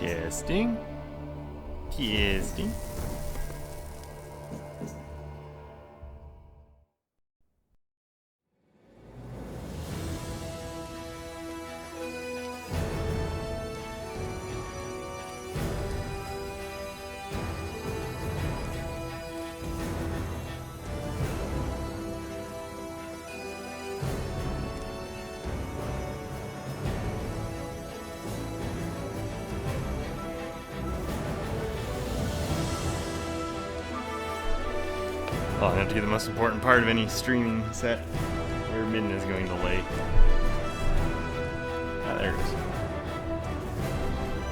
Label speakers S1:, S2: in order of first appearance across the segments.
S1: Testing. Testing. Oh, I have to get the most important part of any streaming set, where Midna is going to lay. Ah, there it is.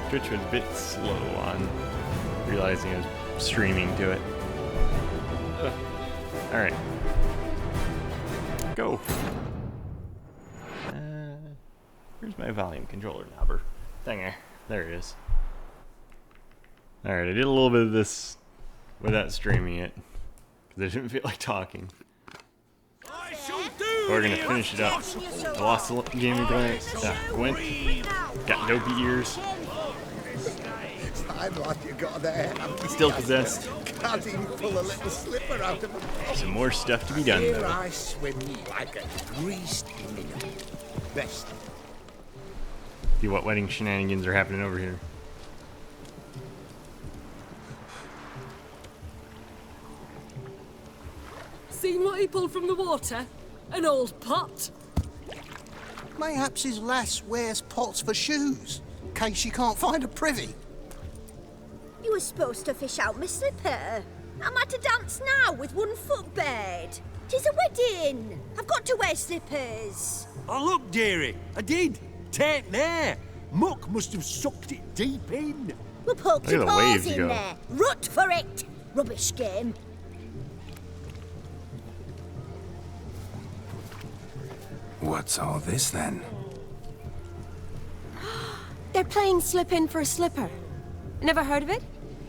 S1: Twitch was a bit slow on realizing I was streaming to it. Alright. Go! Where's my volume controller knobber? There it is. Alright, I did a little bit of this without streaming it. Because I didn't feel like talking. We're gonna finish it up. I lost the game of Gwent. Got dopey ears. Still possessed.
S2: Can't even pull a little slipper out of him.
S1: Some more stuff to be done
S2: Here
S1: though.
S2: I swim like a greased minnow. Best.
S1: See what wedding shenanigans are happening over here.
S3: Seen what he pulled from the water? An old pot.
S4: Mayhaps his lass wears pots for shoes, in case she can't find a privy.
S5: You were supposed to fish out my slipper. I'm at a dance now with one foot bared. 'Tis a wedding. I've got to wear slippers.
S6: Oh, look, dearie, I did. Take there. Muck must have sucked it deep in.
S5: We'll poke
S1: Look at
S5: your
S1: the
S5: paws
S1: waves
S5: in
S1: go.
S5: there. Rut for it. Rubbish game.
S7: What's all this then?
S8: They're playing slip in for a slipper. Never heard of it?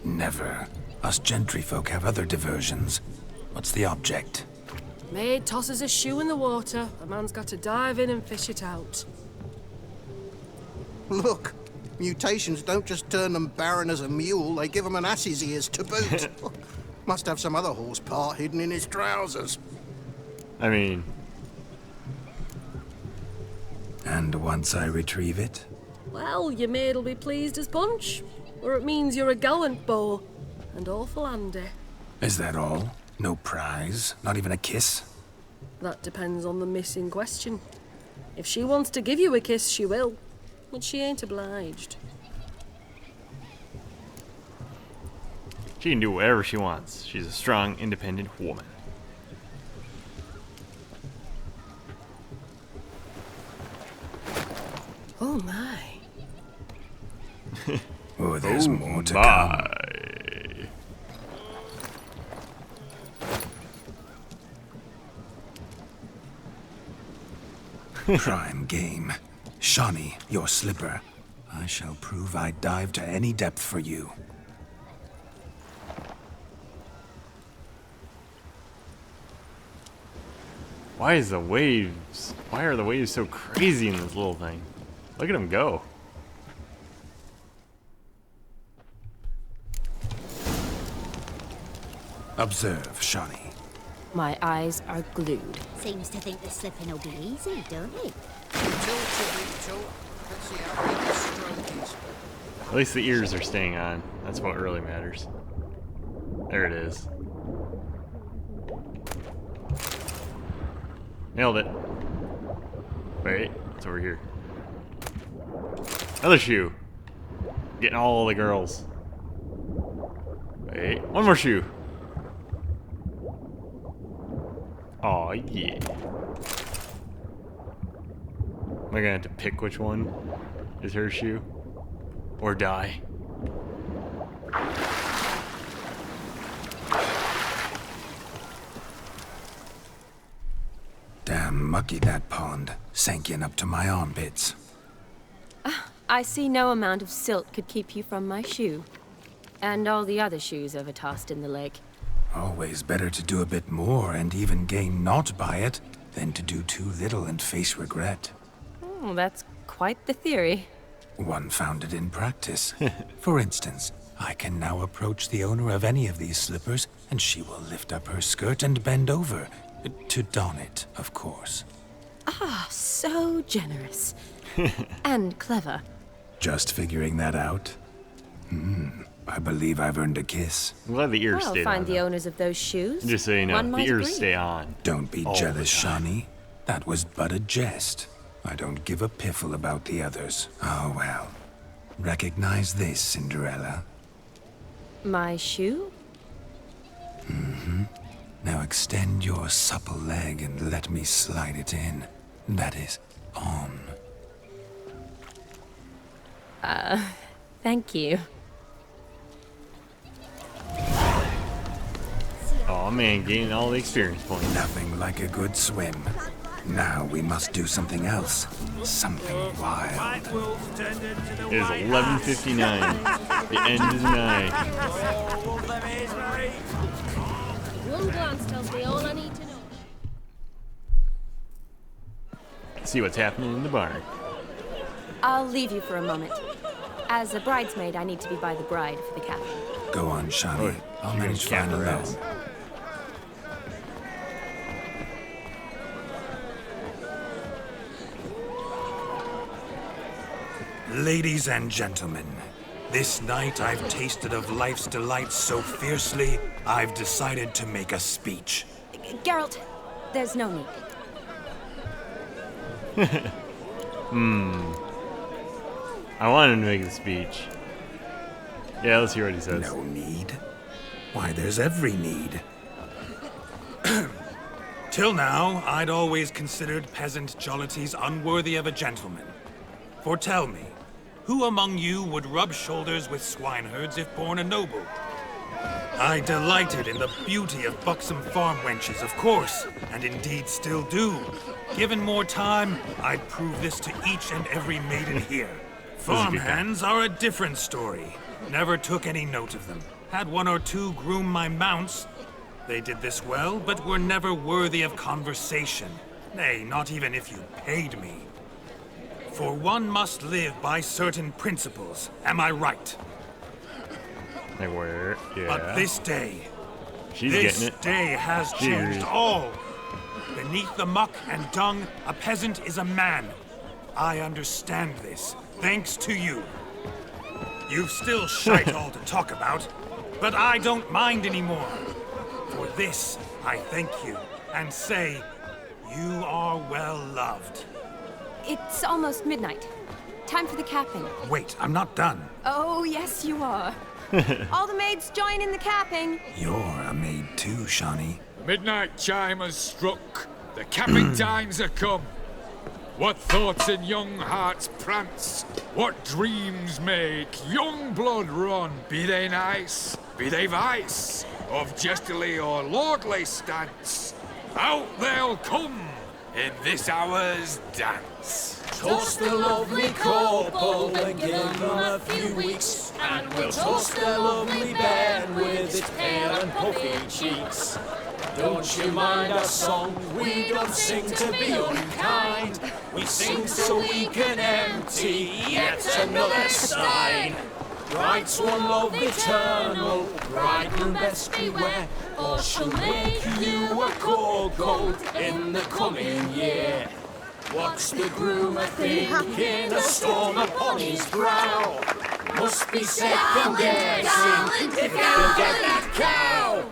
S7: Never. Us gentry folk have other diversions. What's the object?
S3: Maid tosses a shoe in the water. A man's got to dive in and fish it out.
S4: Look, mutations don't just turn them barren as a mule, they give them an ass's ears to boot. Must have some other horse part hidden in his trousers.
S1: I mean...
S7: And once I retrieve it?
S3: Well, your maid'll be pleased as punch. Or it means you're a gallant beau. And awful handy.
S7: Is that all? No prize? Not even a kiss?
S3: That depends on the miss in question. If she wants to give you a kiss, she will. But she ain't obliged.
S1: She can do whatever she wants. She's a strong, independent woman.
S3: Oh my.
S7: Oh, there's more to come.
S1: Bye.
S7: Prime game. Shawnee, your slipper. I shall prove I dive to any depth for you.
S1: Why are the waves so crazy in this little thing? Look at them go.
S7: Observe, Shawnee.
S8: My eyes are glued.
S5: Seems to think the slipping will be easy, don't it?
S1: At least the ears are staying on. That's what really matters. There it is. Nailed it. Wait, it's over here. Another shoe. Getting all the girls. Wait, one more shoe. Aw, yeah. Am I gonna have to pick which one is her shoe? Or die?
S7: Damn mucky that pond. Sank in up to my armpits.
S8: I see no amount of silt could keep you from my shoe. And all the other shoes ever tossed in the lake.
S7: Always better to do a bit more and even gain naught by it than to do too little and face regret.
S8: Oh, that's quite the theory.
S7: one founded in practice. For instance, I can now approach the owner of any of these slippers, and she will lift up her skirt and bend over. To don it, of course.
S8: Ah, so generous. And clever.
S7: Just figuring that out? I believe I've earned a kiss.
S1: I'm glad the ears
S8: Well,
S1: stayed
S8: find
S1: on.
S8: the
S1: though.
S8: owners of those shoes.
S1: Just so you know,
S8: One
S1: the
S8: might
S1: ears
S8: agree.
S1: stay on.
S7: Don't be
S1: all the
S7: jealous,
S1: time.
S7: Shawnee. That was but a jest. I don't give a piffle about the others. Oh well. Recognize this, Cinderella.
S8: My shoe?
S7: Now extend your supple leg and let me slide it in. That is, on.
S8: Thank you.
S1: Oh man, gaining all the experience points.
S7: Nothing like a good swim. Now we must do something else. Something wild.
S1: It is 11:59. The end is nigh.
S3: One glance tells me all I need to know.
S1: See what's happening in the barn.
S8: I'll leave you for a moment. As a bridesmaid, I need to be by the bride for the cabin.
S7: Go on, Shawnee. I'll manage fine
S1: Cap her
S7: alone.
S1: ass.
S7: Ladies and gentlemen, this night I've tasted of life's delights so fiercely, I've decided to make a speech.
S8: Geralt, there's no need.
S1: I wanted to make the speech. Yeah, let's hear what he says.
S7: No need? Why, there's every need. Till now, I'd always considered peasant jollities unworthy of a gentleman. For tell me, who among you would rub shoulders with swineherds if born a noble? I delighted in the beauty of buxom farm wenches, of course, and indeed still do. Given more time, I'd prove this to each and every maiden here. Farmhands are a different story. Never took any note of them. Had one or two groom my mounts. They did this well, but were never worthy of conversation. Nay, not even if you paid me. For one must live by certain principles. Am I right?
S1: Like where? Yeah.
S7: But this day,
S1: She's
S7: this
S1: getting it.
S7: day has
S1: She
S7: changed
S1: agrees.
S7: all. Beneath the muck and dung, a peasant is a man. I understand this, thanks to you. You've still shite all to talk about, but I don't mind anymore. For this, I thank you, and say, you are well loved.
S8: It's almost midnight. Time for the capping.
S7: Wait, I'm not done.
S8: Oh, yes, you are. All the maids join in the capping.
S7: You're a maid too, Shawnee.
S9: The midnight chime has struck. The capping times are come. What thoughts in young hearts prance? What dreams make young blood run? Be they nice, be they vice, of jestily or lordly stance, out they'll come in this hour's dance.
S10: Toast the lovely couple and give them a few weeks, and we'll toast the lovely bed with its pale and puffy cheeks. Don't you mind our song? We don't sing to be unkind. We sing so we can empty yet another stein. Bride's one love eternal, bridegroom best beware, or she'll make you a cold in the coming year. What's the groom a thinking? A storm upon his brow. Must be second guessing if he'll get that cow.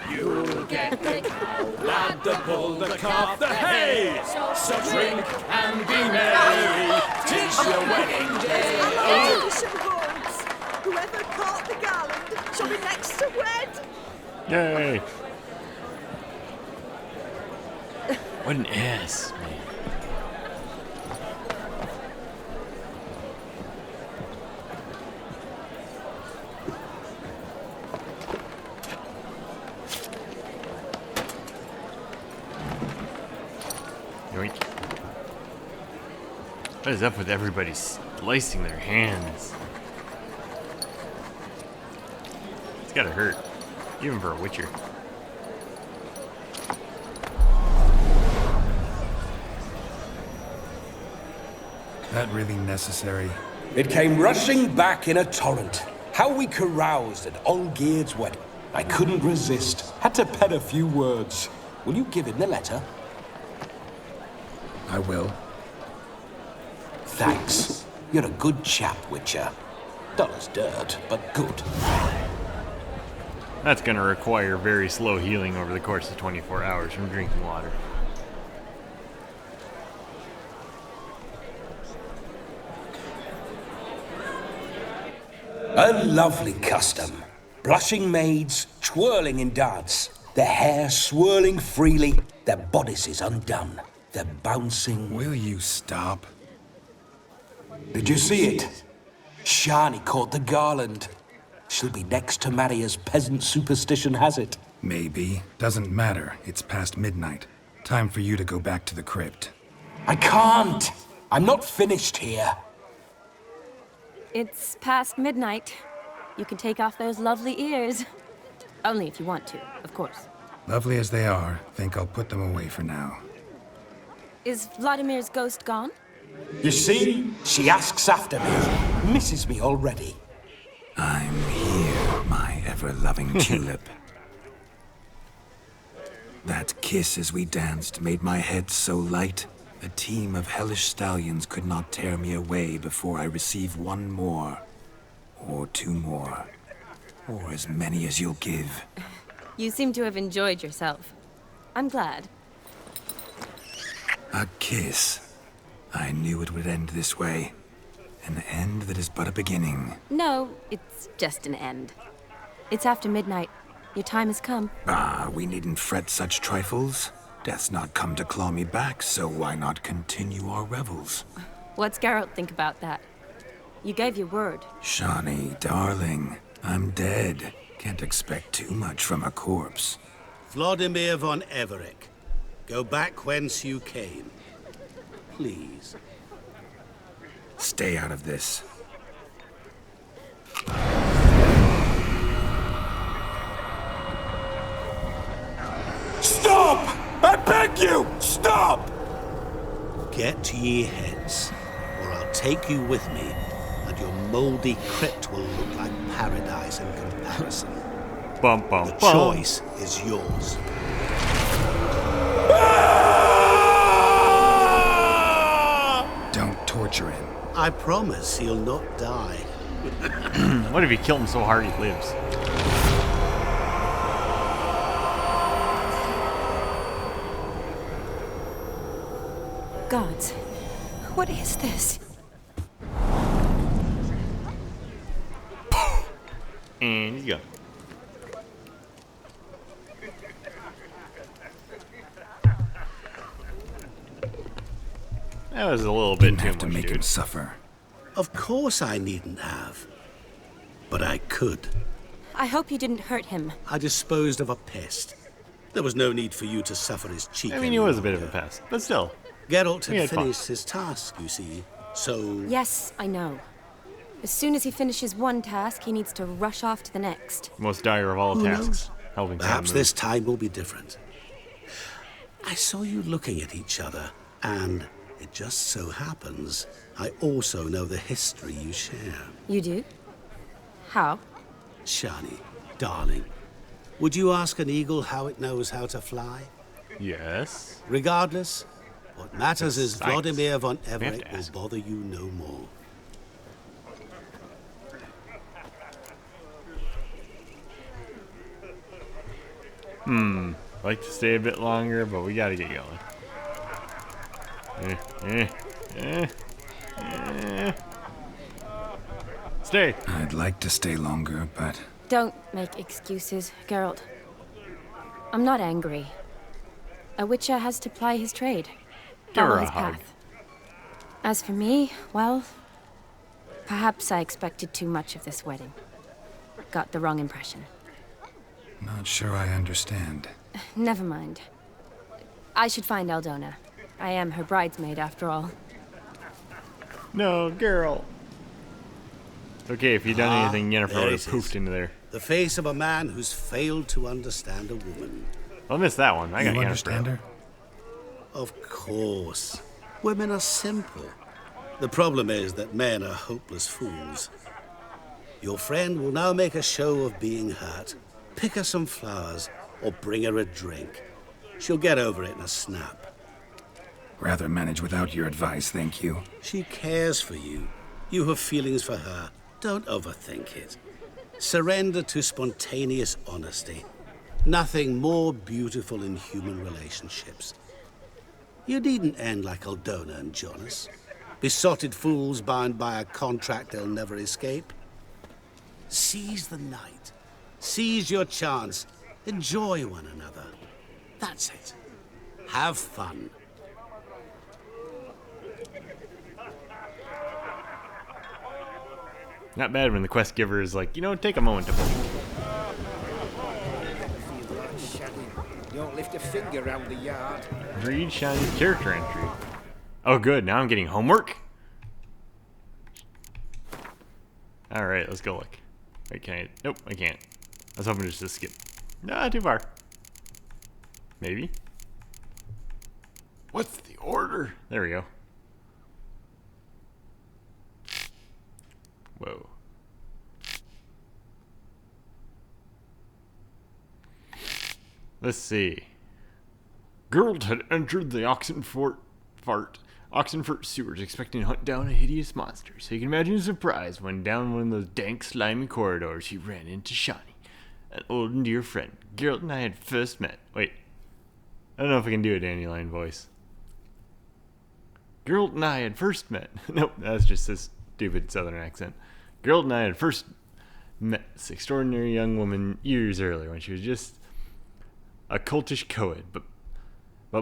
S10: You'll get the cow, lad, the bull, the calf, the hay. So drink and be merry, 'tis your wedding day.
S5: Tradition holds. Whoever caught the garland shall be next to wed.
S1: Yay! What an ass, man. Yoink. What is up with everybody slicing their hands? It's gotta hurt, even for a witcher.
S7: That really necessary?
S2: It came rushing back in a torrent. How we caroused at Olgierd's wedding. I couldn't resist. Had to pen a few words. Will you give him the letter?
S7: I will.
S2: Thanks. You're a good chap, Witcher. Dull as dirt, but good.
S1: That's going to require very slow healing over the course of 24 hours from drinking water.
S2: A lovely custom. Blushing maids twirling in dance, their hair swirling freely, their bodices undone, their bouncing...
S7: Will you stop?
S2: Did you see it? Shani caught the garland. She'll be next to marry as peasant superstition has it.
S7: Maybe. Doesn't matter. It's past midnight. Time for you to go back to the crypt.
S2: I can't. I'm not finished here.
S8: It's past midnight. You can take off those lovely ears. Only if you want to, of course.
S7: Lovely as they are, think I'll put them away for now.
S8: Is Vladimir's ghost gone?
S2: You see? She asks after me. Misses me already.
S7: I'm here, my ever-loving tulip. That kiss as we danced made my head so light. A team of hellish stallions could not tear me away before I receive one more. Or two more. Or as many as you'll give.
S8: You seem to have enjoyed yourself. I'm glad.
S7: A kiss. I knew it would end this way. An end that is but a beginning.
S8: No, it's just an end. It's after midnight. Your time has come.
S7: Ah, we needn't fret such trifles. Death's not come to claw me back, so why not continue our revels?
S8: What's Geralt think about that? You gave your word.
S7: Shani, darling, I'm dead. Can't expect too much from a corpse.
S11: Vladimir von Everec, go back whence you came. Please.
S7: Stay out of this.
S2: Stop! I beg you! Stop!
S11: Get ye hence, or I'll take you with me, and your mouldy crypt will look like paradise in comparison.
S1: Bum, bum,
S11: The
S1: bum.
S11: choice is yours.
S7: Don't torture him.
S11: I promise he'll not die.
S1: What if you kill him so hard he lives?
S8: Gods, what is this?
S1: And you go. That was a little bit
S7: Didn't
S1: too
S7: have to
S1: much,
S7: make
S1: dude.
S7: him suffer.
S11: Of course I needn't have. But I could.
S8: I hope you didn't hurt him.
S11: I disposed of a pest. There was no need for you to suffer his cheek.
S1: I mean, he was a bit of a pest, but still.
S11: Geralt
S1: He
S11: had
S1: had fun.
S11: finished his task, you see. So...
S8: Yes, I know. As soon as he finishes one task, he needs to rush off to the next.
S1: Most dire of all
S11: Who
S1: tasks.
S11: knows?
S1: Helping
S11: Perhaps
S1: someone
S11: this time will be different. I saw you looking at each other, and it just so happens I also know the history you share.
S8: You do? How?
S11: Shani, darling, would you ask an eagle how it knows how to fly?
S1: move. Yes.
S11: Regardless, what matters is
S1: Science.
S11: Vladimir von
S1: We have to
S11: Everett will
S1: ask.
S11: bother you no more.
S1: I'd like to stay a bit longer, but we gotta get going. Stay.
S7: I'd like to stay longer, but
S8: Don't make excuses, Geralt. I'm not angry. A witcher has to ply his trade.
S1: Give her
S8: Follow
S1: a
S8: his
S1: hug.
S8: path. As for me, well, perhaps I expected too much of this wedding. Got the wrong impression.
S7: not sure I understand.
S8: Never mind. I should find Aldona. I am her bridesmaid, after all.
S1: No, girl. Okay, if you'd done anything, Yennefer
S11: there
S1: would
S11: it
S1: have poofed
S11: is.
S1: into there.
S11: The face of a man who's failed to understand a woman.
S1: I missed that one. I got
S7: You
S1: Yennefer.
S7: understand her?
S11: Of course. Women are simple. The problem is that men are hopeless fools. Your friend will now make a show of being hurt, pick her some flowers, or bring her a drink. She'll get over it in a snap.
S12: Rather manage without your advice, thank you.
S11: She cares for you. You have feelings for her. Don't overthink it. Surrender to spontaneous honesty. Nothing more beautiful in human relationships. You needn't end like Aldona and Jonas. Besotted fools bound by a contract they'll never escape. Seize the night. Seize your chance. Enjoy one another. That's it. Have fun.
S1: Not bad when the quest giver is like, you know, take a moment to think.
S10: You don't lift a finger around the yard.
S1: Read Shani's character entry. Oh, good. Now I'm getting homework. All right, let's go look. Wait, can I? Nope, I can't. I was hoping just to skip. Nah, too far. Maybe. What's the order? There we go. Whoa. Let's see. Geralt had entered the Oxenfurt sewers expecting to hunt down a hideous monster, so you can imagine his surprise when down one of those dank, slimy corridors he ran into Shani, an old and dear friend. Geralt and I had first met. Wait. I don't know if I can do a dandelion voice. Geralt and I had first met. Nope, that's just this stupid southern accent. Geralt and I had first met this extraordinary young woman years earlier when she was just a cultish coed, but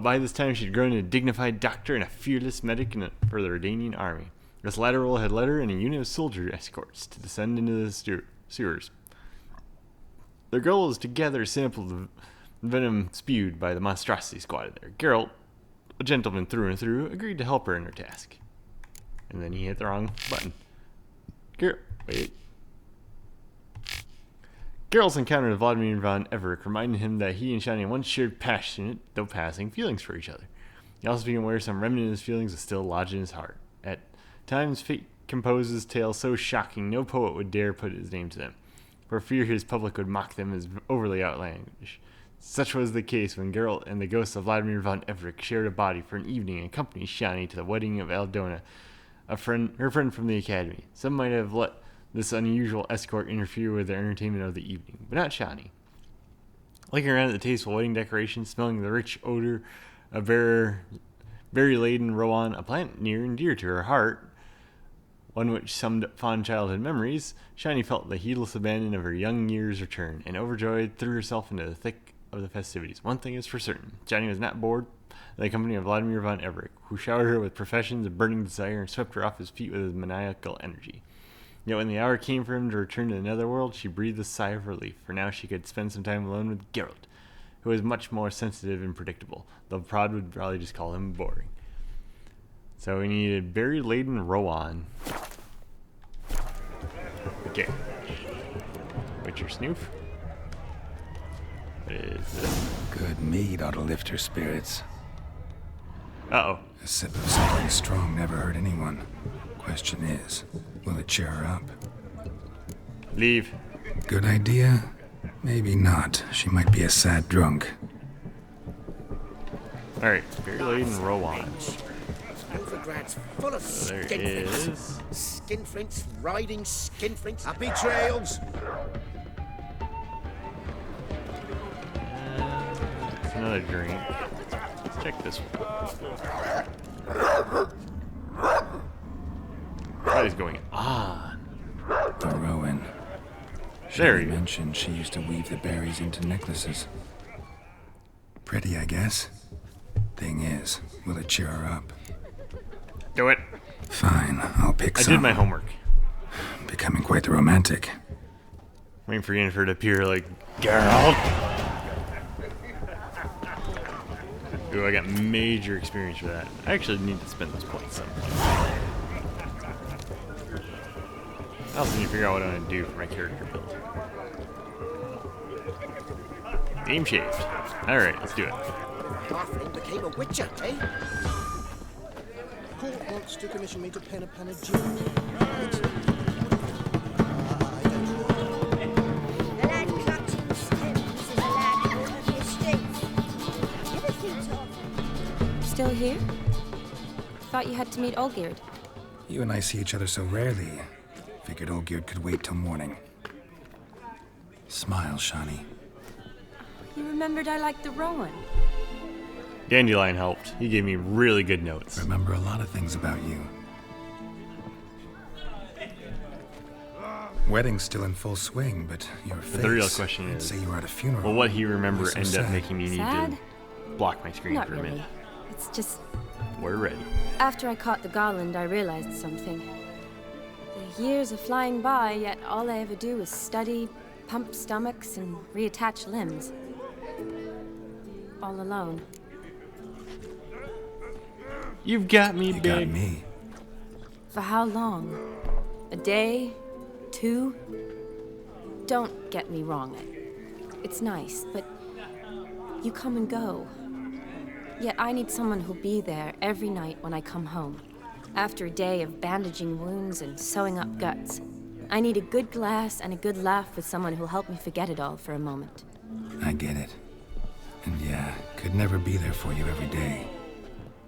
S1: by this time she'd grown into a dignified doctor and a fearless medic for the Redanian army. This latter role had led her and a unit of soldier escorts to descend into the sewers. Their goal was to gather a sample of the venom spewed by the monstrosity squatted there. Geralt, a gentleman through and through, agreed to help her in her task. And then he hit the wrong button. Geralt's encounter with Vladimir von Everett reminded him that he and Shani once shared passionate, though passing, feelings for each other. He also became aware some remnant of his feelings was still lodged in his heart. At times, fate composes tales so shocking no poet would dare put his name to them, for fear his public would mock them as overly outlandish. Such was the case when Geralt and the ghost of Vladimir von Everett shared a body for an evening and accompanied Shani to the wedding of Aldona, her friend from the academy. Some might have let this unusual escort interfere with the entertainment of the evening, but not Shani. Looking around at the tasteful wedding decorations, smelling the rich odor of berry-laden rowan, a plant near and dear to her heart, one which summed up fond childhood memories, Shani felt the heedless abandon of her young years return, and overjoyed threw herself into the thick of the festivities. One thing is for certain, Shani was not bored in the company of Vladimir von Everett, who showered her with professions of burning desire and swept her off his feet with his maniacal energy. Yet when the hour came for him to return to the netherworld, she breathed a sigh of relief, for now she could spend some time alone with Geralt, who was much more sensitive and predictable, though Prod would probably just call him boring. So we needed berry-laden rowan. Okay. Witcher Snoof. What is this?
S12: Good mead ought to lift her spirits.
S1: Uh-oh.
S12: A sip of something strong never hurt anyone. Question is, will it cheer her up?
S1: Leave.
S12: Good idea? Maybe not. She might be a sad drunk.
S1: Alright, berry-laden rowan.
S10: Overgrads full of
S1: There
S10: skinflints.
S1: is.
S10: Skinflints riding skinflints.
S6: Happy trails.
S1: It's another drink. Let's check this one. What is going on?
S12: The Rowan.
S1: There
S12: She
S1: you
S12: mentioned she used to weave the berries into necklaces. Pretty, I guess. Thing is, will it cheer her up?
S1: Do it.
S12: Fine, I'll pick
S1: I
S12: some.
S1: did my homework.
S12: Becoming quite the romantic.
S1: Waiting for Yennefer to appear like, Geralt. Ooh, I got major experience for that. I actually need to spend those points sometime. I also need to figure out what I'm going to do for my character build. Game shaved. Alright, let's do it.
S10: Halfling became a witcher, eh?
S4: court wants to commission me to pen a panegyric. Right.
S5: The lad clutching stems is a lad born of the estates. Never think of.
S8: Still here? Thought you had to meet Olgierd.
S12: You and I see each other so rarely. Figured Olgierd could wait till morning. Smile, Shani.
S8: You remembered I liked the Rowan.
S1: Dandelion helped. He gave me really good notes.
S12: Remember a lot of things about you. Wedding's still in full swing, but your face...
S1: The real question
S12: I'd
S1: is,
S12: say you were at a funeral.
S1: will what he remember
S12: So
S1: end up
S12: sad.
S1: making me need
S8: Sad?
S1: to block my screen
S8: Not
S1: for a
S8: really.
S1: minute?
S8: It's just,
S1: We're ready.
S8: after I caught the garland, I realized something. The years are flying by, yet all I ever do is study, pump stomachs, and reattach limbs. All alone.
S1: You've got me,
S12: You
S1: big.
S12: got me.
S8: For how long? A day? 2? Don't get me wrong. It's nice, but you come and go. Yet I need someone who'll be there every night when I come home. After a day of bandaging wounds and sewing up guts, I need a good glass and a good laugh with someone who'll help me forget it all for a moment.
S12: I get it. And yeah, could never be there for you every day.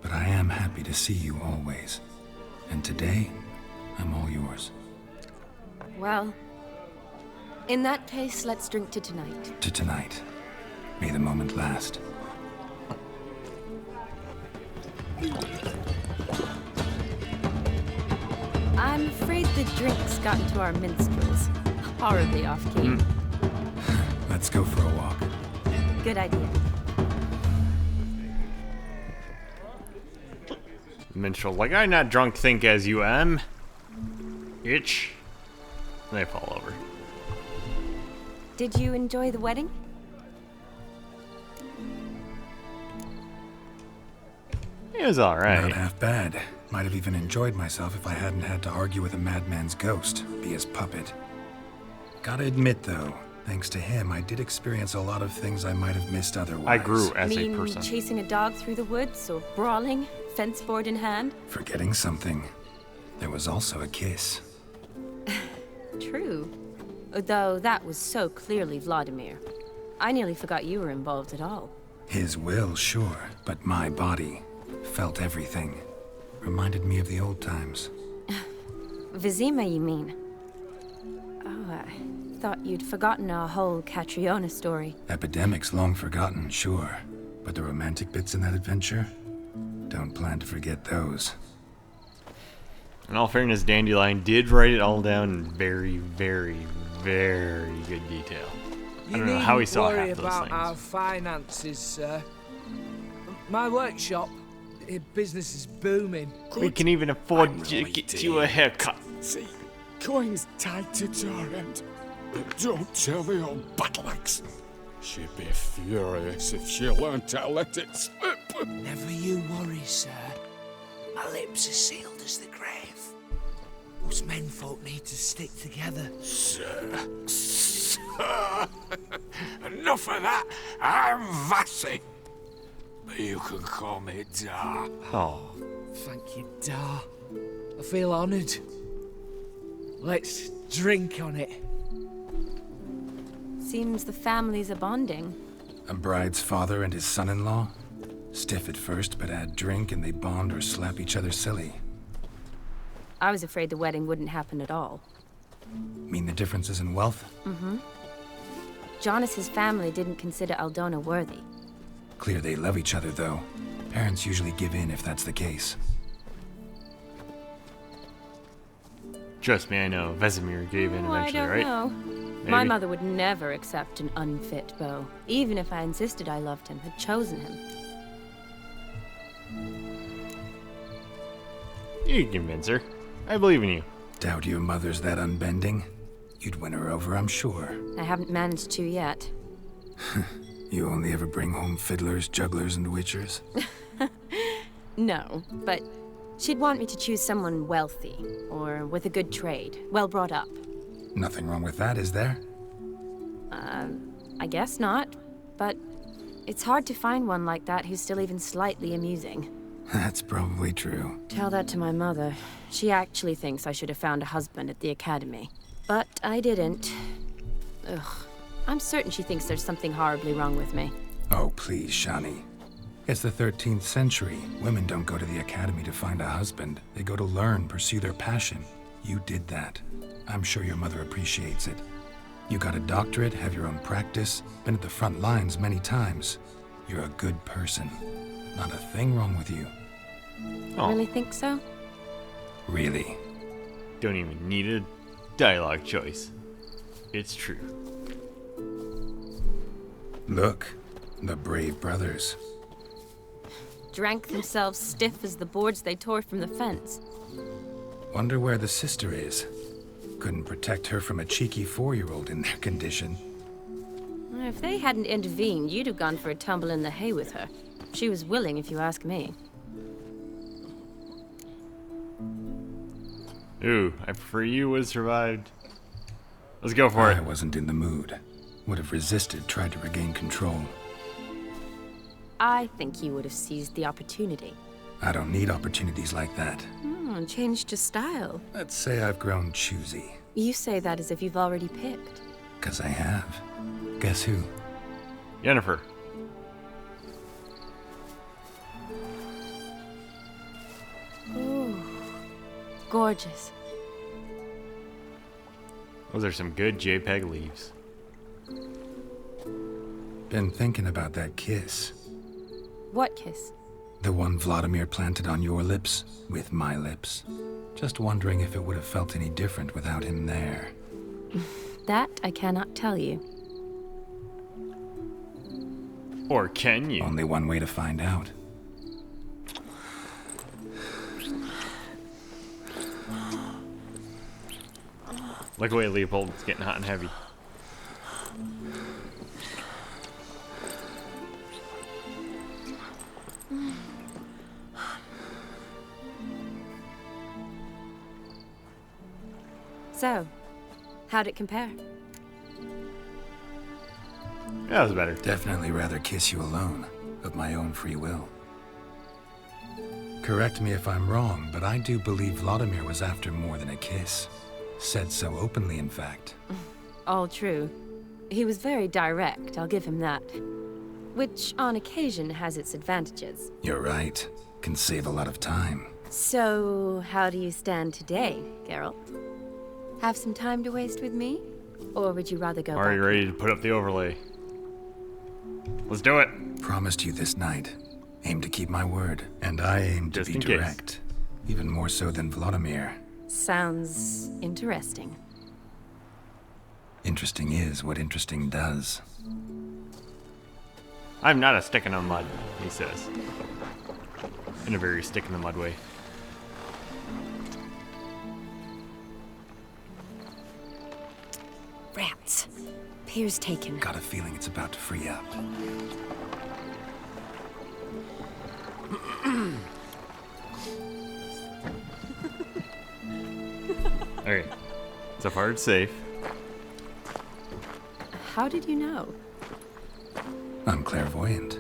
S12: But I am happy to see you always. And today, I'm all yours.
S8: Well, in that case, let's drink to tonight.
S12: To tonight. May the moment last.
S8: I'm afraid the drinks got into our minstrels. Horribly off-key.
S12: Let's go for a walk.
S8: Good idea.
S1: Minstrel, like I not drunk think as you am. Itch. And they fall over.
S8: Did you enjoy the wedding?
S1: It was alright.
S12: Not half bad. Might have even enjoyed myself if I hadn't had to argue with a madman's ghost, be his puppet. Gotta admit, though, thanks to him, I did experience a lot of things I might have missed otherwise.
S1: I grew as a
S8: Mean
S1: person.
S8: chasing a dog through the woods, or brawling, fence board in hand?
S12: Forgetting something. There was also a kiss.
S8: True. Though that was so clearly Vladimir. I nearly forgot you were involved at all.
S12: His will, sure, but my body felt everything. Reminded me of the old times.
S8: Vizima, you mean? Oh, I thought you'd forgotten our whole Catriona story.
S12: Epidemics long forgotten, sure. But the romantic bits in that adventure? Don't plan to forget those.
S1: In all fairness, Dandelion did write it all down in very, very, very good detail. I don't know how he saw half those
S10: about
S1: things.
S10: our finances, sir. My workshop, business is booming.
S1: We can even afford to get you a haircut.
S9: See, coin's tight to Torrent, but don't tell the old battle-axe. She'd be furious if she learned to let it slip.
S10: Never you worry, sir. My lips are sealed as the grave. Us menfolk need to stick together.
S9: Sir. Enough of that. I'm Vassy. But you can call me Dar.
S1: Oh.
S10: Thank you, Dar. I feel honoured. Let's drink on it.
S8: Seems the families are bonding.
S12: A bride's father and his son-in-law? Stiff at first, but add drink and they bond or slap each other silly.
S8: I was afraid the wedding wouldn't happen at all.
S12: Mean the differences in wealth?
S8: Mm-hmm. Jonas's family didn't consider Aldona worthy.
S12: Clear they love each other, though. Parents usually give in if that's the case.
S1: Trust me, I know. Vesemir gave in
S8: Oh, I
S1: eventually,
S8: don't
S1: right?
S8: know.
S1: Maybe.
S8: My mother would never accept an unfit beau, even if I insisted I loved him, had chosen him.
S1: You can convince her. I believe in you.
S12: Doubt your mother's that unbending? You'd win her over, I'm sure.
S8: I haven't managed to yet.
S12: You only ever bring home fiddlers, jugglers, and witchers?
S8: No, but she'd want me to choose someone wealthy, or with a good trade, well brought up.
S12: Nothing wrong with that, is there?
S8: I guess not, but it's hard to find one like that who's still even slightly amusing.
S12: That's probably true.
S8: Tell that to my mother. She actually thinks I should have found a husband at the academy. But I didn't. Ugh. I'm certain she thinks there's something horribly wrong with me.
S12: Oh, please, Shani. It's the 13th century. Women don't go to the academy to find a husband. They go to learn, pursue their passion. You did that. I'm sure your mother appreciates it. You got a doctorate, have your own practice, been at the front lines many times. You're a good person. Not a thing wrong with you.
S8: Oh. Really think so?
S12: Really?
S1: Don't even need a dialogue choice. It's true.
S12: Look, the brave brothers.
S8: Drank themselves stiff as the boards they tore from the fence.
S12: Wonder where the sister is. Couldn't protect her from a cheeky 4-year-old in their condition.
S8: If they hadn't intervened, you'd have gone for a tumble in the hay with her. She was willing, if you ask me.
S1: Ooh, I prefer you would have survived. Let's go for it.
S12: I wasn't in the mood. Would have resisted, tried to regain control.
S8: I think you would have seized the opportunity.
S12: I don't need opportunities like that.
S8: Changed your style.
S12: Let's say I've grown choosy.
S8: You say that as if you've already picked.
S12: 'Cause I have. Guess who?
S1: Yennefer.
S8: Ooh, gorgeous.
S1: Those are some good JPEG leaves.
S12: Been thinking about that kiss.
S8: What kiss?
S12: The one Vladimir planted on your lips, with my lips. Just wondering if it would have felt any different without him there.
S8: That I cannot tell you.
S1: Or can you?
S12: Only one way to find out.
S1: Look away, Leopold. It's getting hot and heavy.
S8: So, how'd it compare?
S1: That was better.
S12: Definitely rather kiss you alone, of my own free will. Correct me if I'm wrong, but I do believe Vladimir was after more than a kiss. Said so openly, in fact.
S8: All true. He was very direct, I'll give him that. Which, on occasion, has its advantages.
S12: You're right. Can save a lot of time.
S8: So, how do you stand today, Geralt? Have some time to waste with me? Or would you rather go
S1: Are you
S8: back?
S1: ready to put up the overlay? Let's do it.
S12: Promised you this night. Aim to keep my word. And I aim to be direct. Even more so than Vladimir.
S8: Sounds interesting.
S12: Interesting is what interesting does.
S1: I'm not a stick in the mud, he says. In a very stick in the mud way.
S8: Rats. Pier's taken.
S12: Got a feeling it's about to free up.
S1: Okay. So far it's safe.
S8: How did you know?
S12: I'm clairvoyant.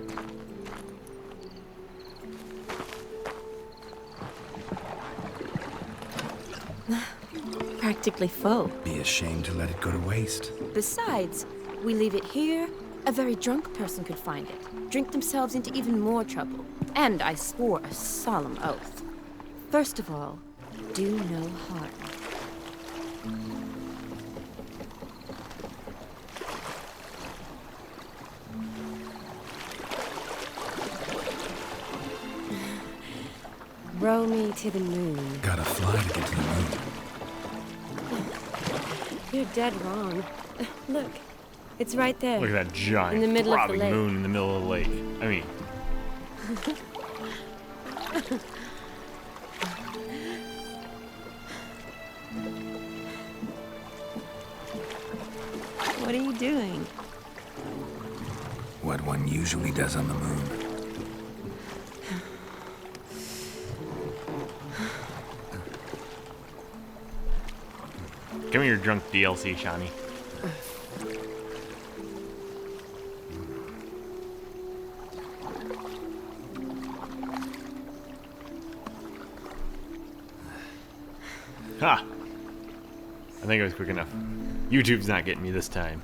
S8: Practically full.
S12: Be ashamed to let it go to waste.
S8: Besides, we leave it here, a very drunk person could find it, drink themselves into even more trouble. And I swore a solemn oath. First of all, do no harm. Row me to the moon.
S12: Gotta fly to get to the moon.
S8: You're dead wrong. Look, it's right there.
S1: Look at that giant
S8: in the middle of the
S1: throbbing
S8: lake.
S1: moon in the middle of the lake. I mean,
S8: What are you doing?
S12: What one usually does on the moon.
S1: give me your drunk DLC, Shani. Ha! I think it was quick enough. YouTube's not getting me this time.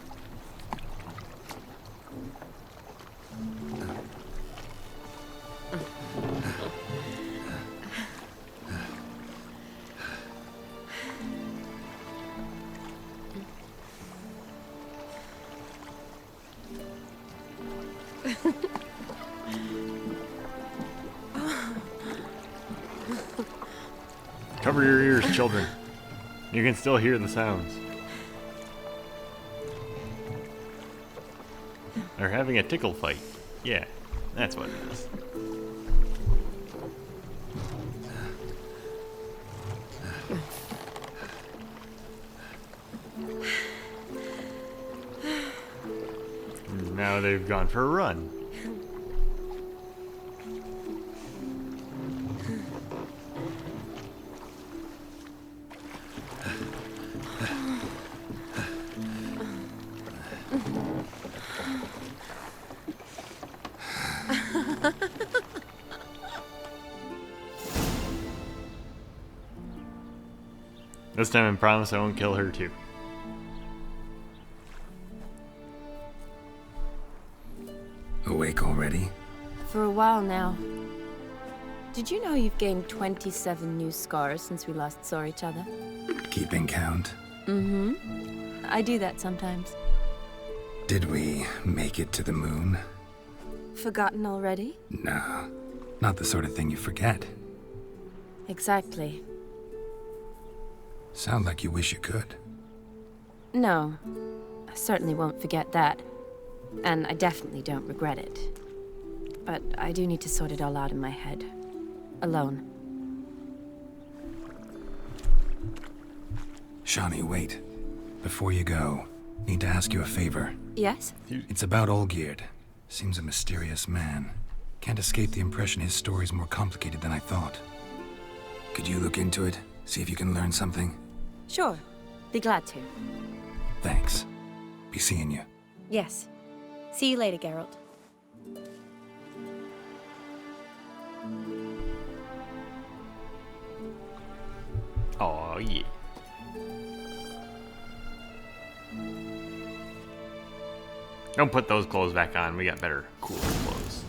S1: Cover your ears, children. You can still hear the sounds. They're having a tickle fight. Yeah, that's what it is. Now they've gone for a run. This time I promise I won't kill her too.
S12: Awake already?
S8: For a while now. Did you know you've gained 27 new scars since we last saw each other?
S12: Keeping count?
S8: Mm-hmm. I do that sometimes.
S12: Did we make it to the moon?
S8: Forgotten already?
S12: No, not the sort of thing you forget.
S8: Exactly.
S12: Sound like you wish you could.
S8: No, I certainly won't forget that. And I definitely don't regret it. But I do need to sort it all out in my head. Alone.
S12: Shani, wait. Before you go, need to ask you a favor.
S8: Yes?
S12: It's about Olgierd. Seems a mysterious man. Can't escape the impression his story's more complicated than I thought. Could you look into it? See if you can learn something?
S8: Sure. Be glad to.
S12: Thanks. Be seeing you.
S8: Yes. See you later, Geralt.
S1: Oh yeah. Don't put those clothes back on. We got better, cooler clothes.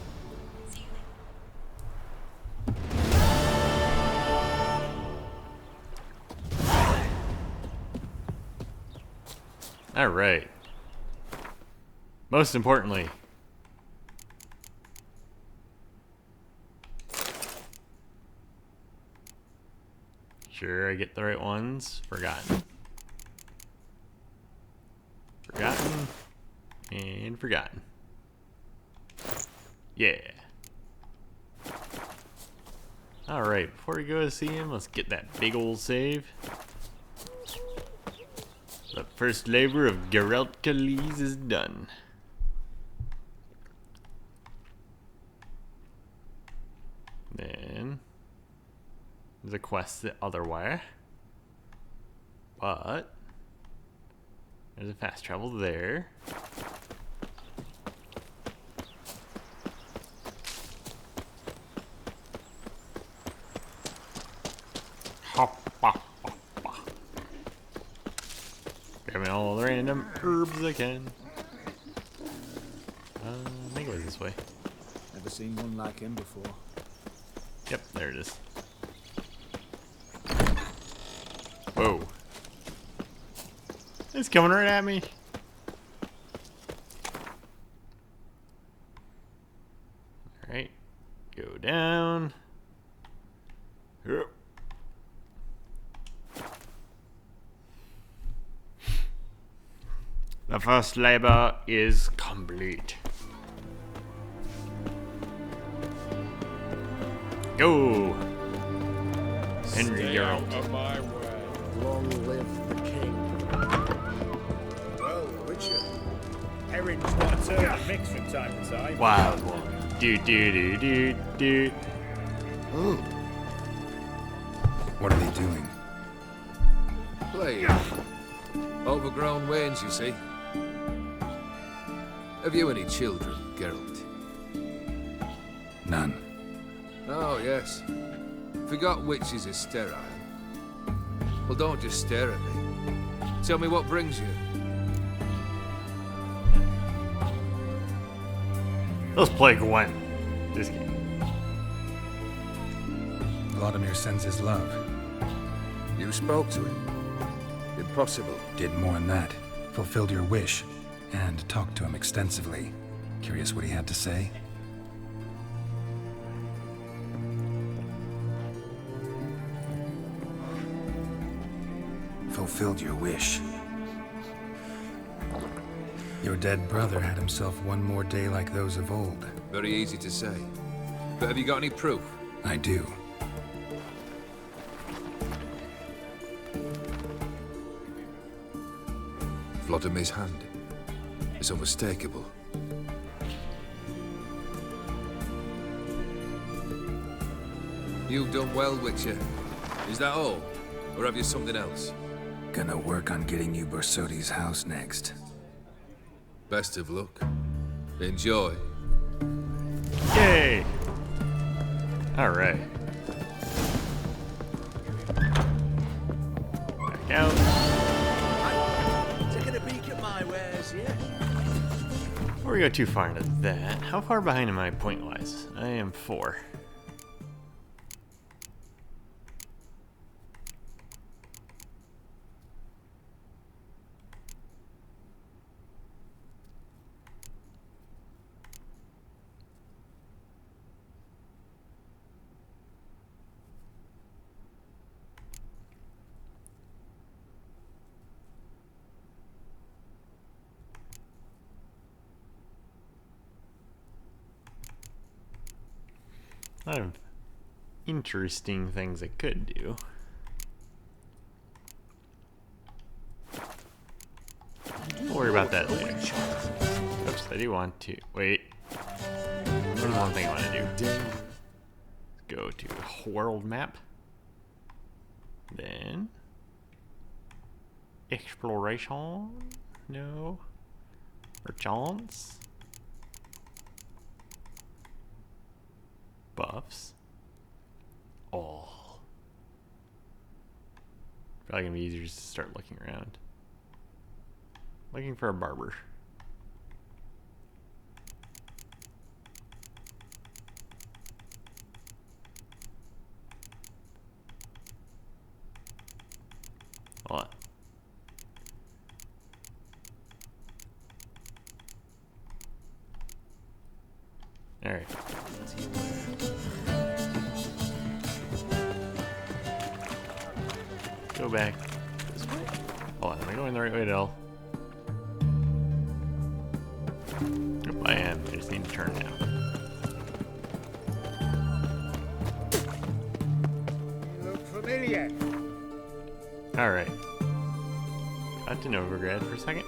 S1: All right. Most importantly, sure I get the right ones. Forgotten. Forgotten. And forgotten. Yeah. Alright, before we go to see him, let's get that big old save. The first labor of Geralt Kaliz is done. Then there's a quest the other way. But there's a fast travel there. Grabbing all the random herbs I can. I think it was this way.
S6: Never seen one like him before.
S1: Yep, there it is. Whoa. It's coming right at me. Alright. Go down. Yep. The first labor is complete. Go! Henry Geralt.
S6: Long live the king.
S13: Well, Witcher. Erin's not a turn to mix from time to time.
S1: Wild one. Do do do do do.
S12: What are they doing?
S14: Playing. Overgrown wains, you see. Have you any children, Geralt?
S12: None.
S14: Oh, yes. Forgot witches is sterile. Well, don't just stare at me. Tell me what brings you.
S1: Let's play Gwen. This game.
S12: Vladimir sends his love.
S14: You spoke to him. Impossible.
S12: Did more than that. Fulfilled your wish. And talked to him extensively. Curious what he had to say? Fulfilled your wish. Your dead brother had himself one more day like those of old.
S14: Very easy to say. But have you got any proof?
S12: I do.
S14: Vladimir's hand. It's unmistakable. You've done well, Witcher. Is that all? Or have you something else?
S12: Gonna work on getting you Bersoti's house next.
S14: Best of luck. Enjoy.
S1: Yay! Alright. Back out.
S6: Taking a peek at my wares, yeah?
S1: Before we go too far into that, how far behind am I point-wise? I am 4. A lot of interesting things I could do. We'll worry about that later. Oops, I do want to... Wait. There's one thing I want to do. Let's go to world map. Then... exploration? No. Perchance? Buffs. All. Probably gonna be easier just to start looking around. Looking for a barber. What? Alright. Go back this way. Hold on, am I going the right way at all? Yep, I am. I just need to turn now.
S6: You look familiar.
S1: Alright. Got to Novigrad for a second.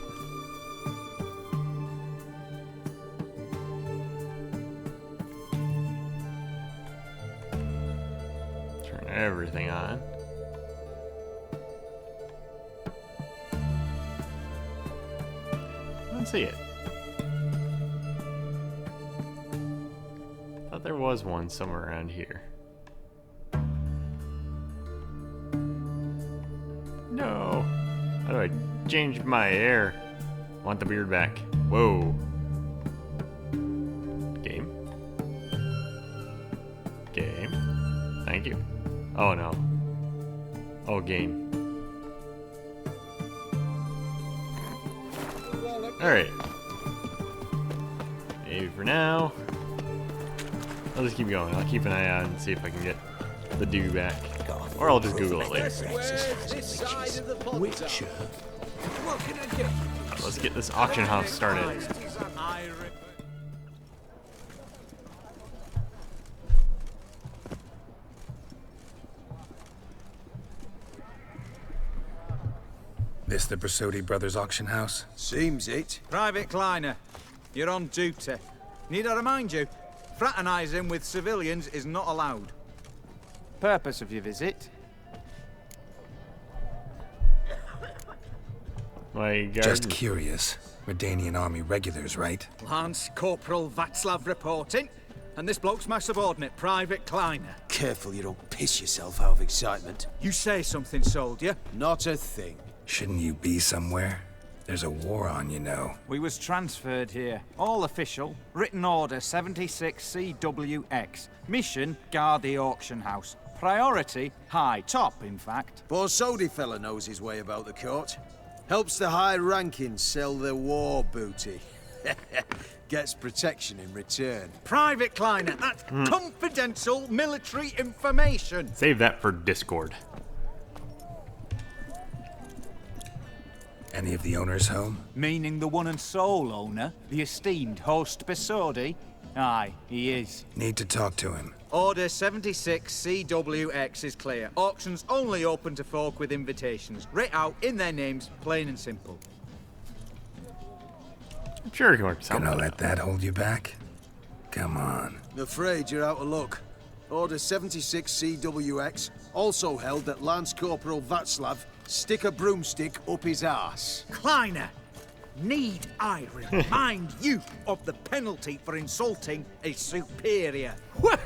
S1: Turn everything on. I don't see it. Thought there was one somewhere around here. No. How do I change my hair? Want the beard back. Whoa. Game. Game. Thank you. Oh no. Oh, game. Alright. Maybe for now. I'll just keep going. I'll keep an eye out and see if I can get the dude back. Or I'll just Google it later.
S6: Witcher.
S1: Let's get this auction house started.
S12: This the Bersodi Brothers auction house?
S15: Seems it. Private Kleiner, you're on duty. Need I remind you, fraternizing with civilians is not allowed.
S16: Purpose of your visit?
S12: Just curious. Redanian army regulars, right?
S15: Lance Corporal Václav reporting. And this bloke's my subordinate, Private Kleiner.
S17: Careful you don't piss yourself out of excitement.
S15: You say something, soldier?
S17: Not a thing.
S12: Shouldn't you be somewhere? There's a war on, you know.
S16: We was transferred here. All official. Written order 76 CWX. Mission, guard the auction house. Priority, high. Top, in fact.
S17: Borsodi fella knows his way about the court. Helps the high rankings sell their war booty. Gets protection in return.
S15: Private Kleiner, that's confidential military information.
S1: Save that for Discord.
S12: Any of the owners home?
S16: Meaning the one and sole owner, the esteemed HoS Besodi? Aye, he is.
S12: Need to talk to him.
S15: Order 76 CWX is clear. Auctions only open to folk with invitations. Writ out in their names, plain and simple.
S1: I'm sure it can work something.
S12: Gonna let that hold you back? Come on.
S17: I'm afraid you're out of luck. Order 76 CWX, also held that Lance Corporal Václav stick a broomstick up his arse.
S15: Kleiner, need I remind you of the penalty for insulting a superior?
S6: What?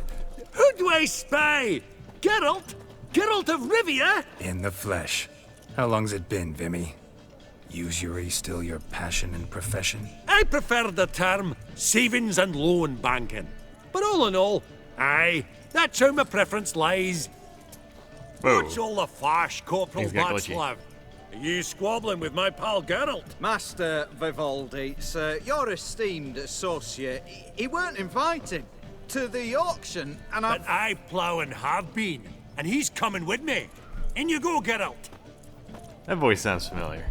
S6: Who do I spy? Geralt? Geralt of Rivia?
S12: In the flesh. How long's it been, Vimy? Usury still your passion and profession?
S6: I prefer the term savings and loan banking. But all in all, aye, that's how my preference lies.
S1: Whoa.
S6: What's all the fash, Corporal
S1: Things get glitchy.
S6: Václav? Are you squabbling with my pal Geralt?
S15: Master Vivaldi, sir, your esteemed associate, he weren't invited to the auction, and
S6: But I plough and have been, and he's coming with me. In you go, Geralt.
S1: That voice sounds familiar.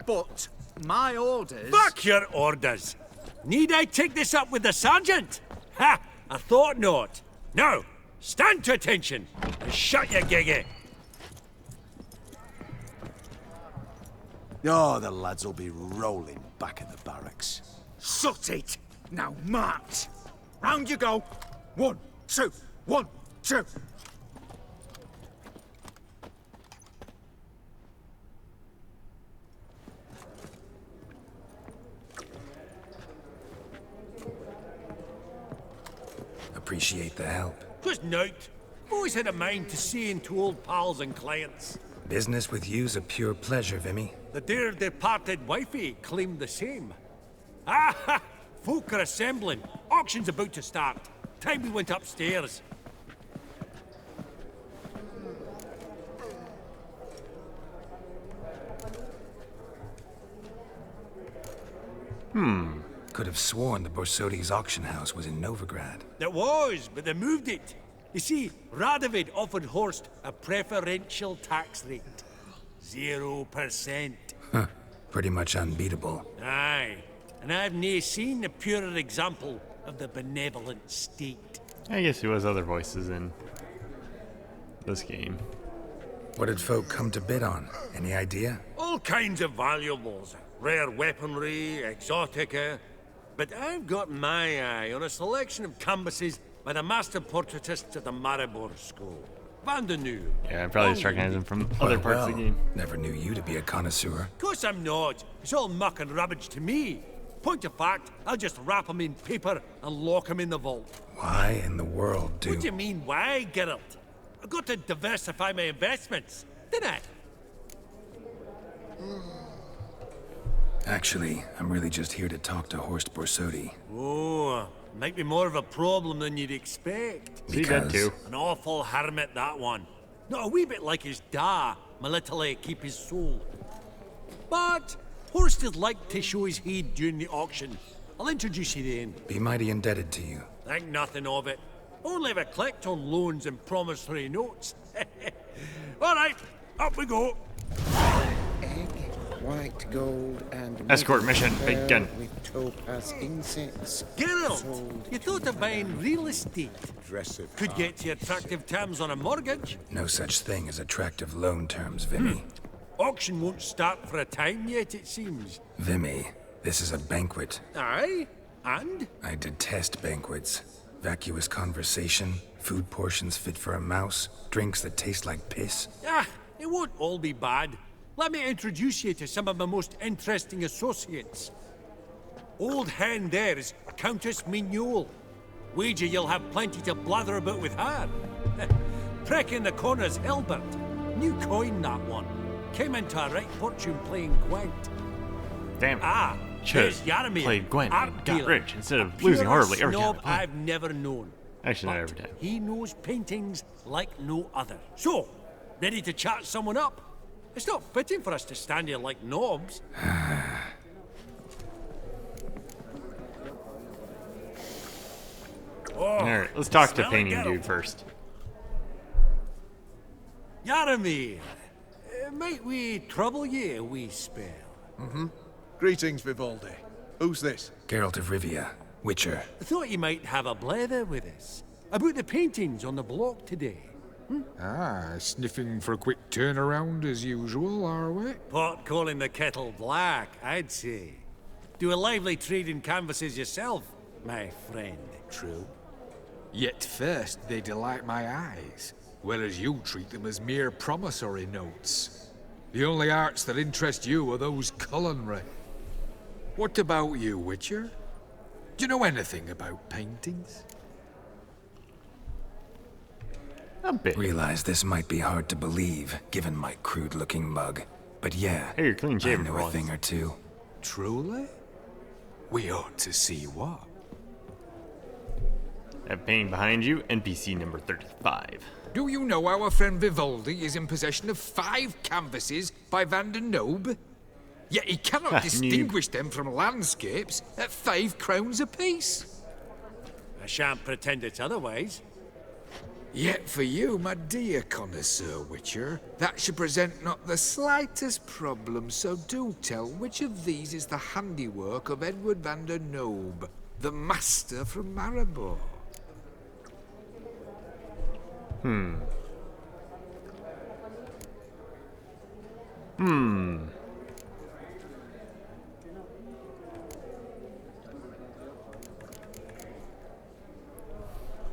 S15: But my orders...
S6: Fuck your orders! Need I take this up with the sergeant? Ha! I thought not. Now, stand to attention and shut your giggy.
S17: Oh, the lads will be rolling back in the barracks.
S15: Shut it! Now march! Round you go! 1, 2, 1, 2!
S12: Appreciate the help.
S6: Just note, always had a mind to seeing to old pals and clients.
S12: Business with you's a pure pleasure, Vimy.
S6: The dear departed wifey claimed the same. Ah! Folk are assembling. Auction's about to start. Time we went upstairs.
S12: Could have sworn the Borsodi's auction house was in Novigrad.
S6: It was, but they moved it. You see, Radovid offered Horst a preferential tax rate. 0%.
S12: Huh. Pretty much unbeatable.
S6: Aye. And I've nae seen a purer example of the benevolent state.
S1: I guess there was other voices in this game.
S12: What did folk come to bid on? Any idea?
S6: All kinds of valuables. Rare weaponry, exotica. But I've got my eye on a selection of canvases by the master portraitists of the Maribor School. Van de Nu.
S1: Yeah, I probably just recognize him from other parts of the game.
S12: Never knew you to be a connoisseur.
S6: Of course I'm not. It's all muck and rubbish to me. Point of fact, I'll just wrap him in paper and lock him in the vault.
S12: Why in the world do...
S6: What do you mean, why, Geralt? I've got to diversify my investments, didn't I?
S12: Actually, I'm really just here to talk to Horst Borsodi.
S6: Oh, might be more of a problem than you'd expect.
S1: See that too.
S6: An awful hermit, that one. Not a wee bit like his da, my little keep his soul. But Horst would like to show his head during the auction. I'll introduce you then.
S12: Be mighty indebted to you.
S6: Think nothing of it. Only if I collect on loans and promissory notes. All right, up we go.
S18: Egg, white gold, and
S1: Escort mission, begin.
S18: with topaz insects.
S6: Geralt, you thought of buying real estate. Could get you attractive terms on a mortgage.
S12: No such thing as attractive loan terms, Vimy.
S6: Auction won't start for a time yet, it seems.
S12: Vimy, this is a banquet.
S6: Aye? And?
S12: I detest banquets. Vacuous conversation, food portions fit for a mouse, drinks that taste like piss.
S6: Ah, it won't all be bad. Let me introduce you to some of my most interesting associates. Old hen there is Countess Mignole. Wager you'll have plenty to blather about with her. Prick in the corner's Hilbert. New coin, that one. Came into a right fortune playing Gwent.
S1: Damn.
S6: Ah,
S1: Should
S6: there's Yaramir.
S1: played Gwent
S6: art
S1: and got
S6: dealer.
S1: rich instead
S6: A
S1: of losing
S6: pure
S1: horribly every time.
S6: snob
S1: I played.
S6: I've never known.
S1: Actually, not
S6: But
S1: every time.
S6: he knows paintings like no other. So, ready to chat someone up? It's not fitting for us to stand here like knobs.
S1: Alright, let's talk to
S6: smell it,
S1: painting
S6: get 'em.
S1: dude first.
S6: Yaramir, might we trouble ye a wee spell?
S17: Mm-hmm. Greetings, Vivaldi. Who's this?
S12: Geralt of Rivia, Witcher.
S6: I thought you might have a blether with us about the paintings on the block today.
S9: Ah, sniffing for a quick turnaround as usual, are we?
S6: Pot calling the kettle black, I'd say. Do a lively trade in canvases yourself, my friend.
S9: True. Yet first they delight my eyes, whereas you treat them as mere promissory notes. The only arts that interest you are those culinary. What about you, Witcher? Do you know anything about paintings?
S1: A bit.
S12: Realize this might be hard to believe, given my crude-looking mug. But yeah,
S1: Hey, you're clean
S12: I
S1: shaven
S12: know
S1: for
S12: a
S1: once.
S12: thing or two.
S9: Truly? We ought to see what.
S1: That painting behind you, NPC number 35.
S9: Do you know our friend Vivaldi is in possession of 5 canvases by Van der Nobe? Yet he cannot
S1: Noob.
S9: distinguish them from landscapes at 5 crowns apiece.
S6: I shan't pretend it's otherwise.
S9: Yet for you, my dear connoisseur Witcher, that should present not the slightest problem, so do tell which of these is the handiwork of Edward van der Nobe, the master from Maribor.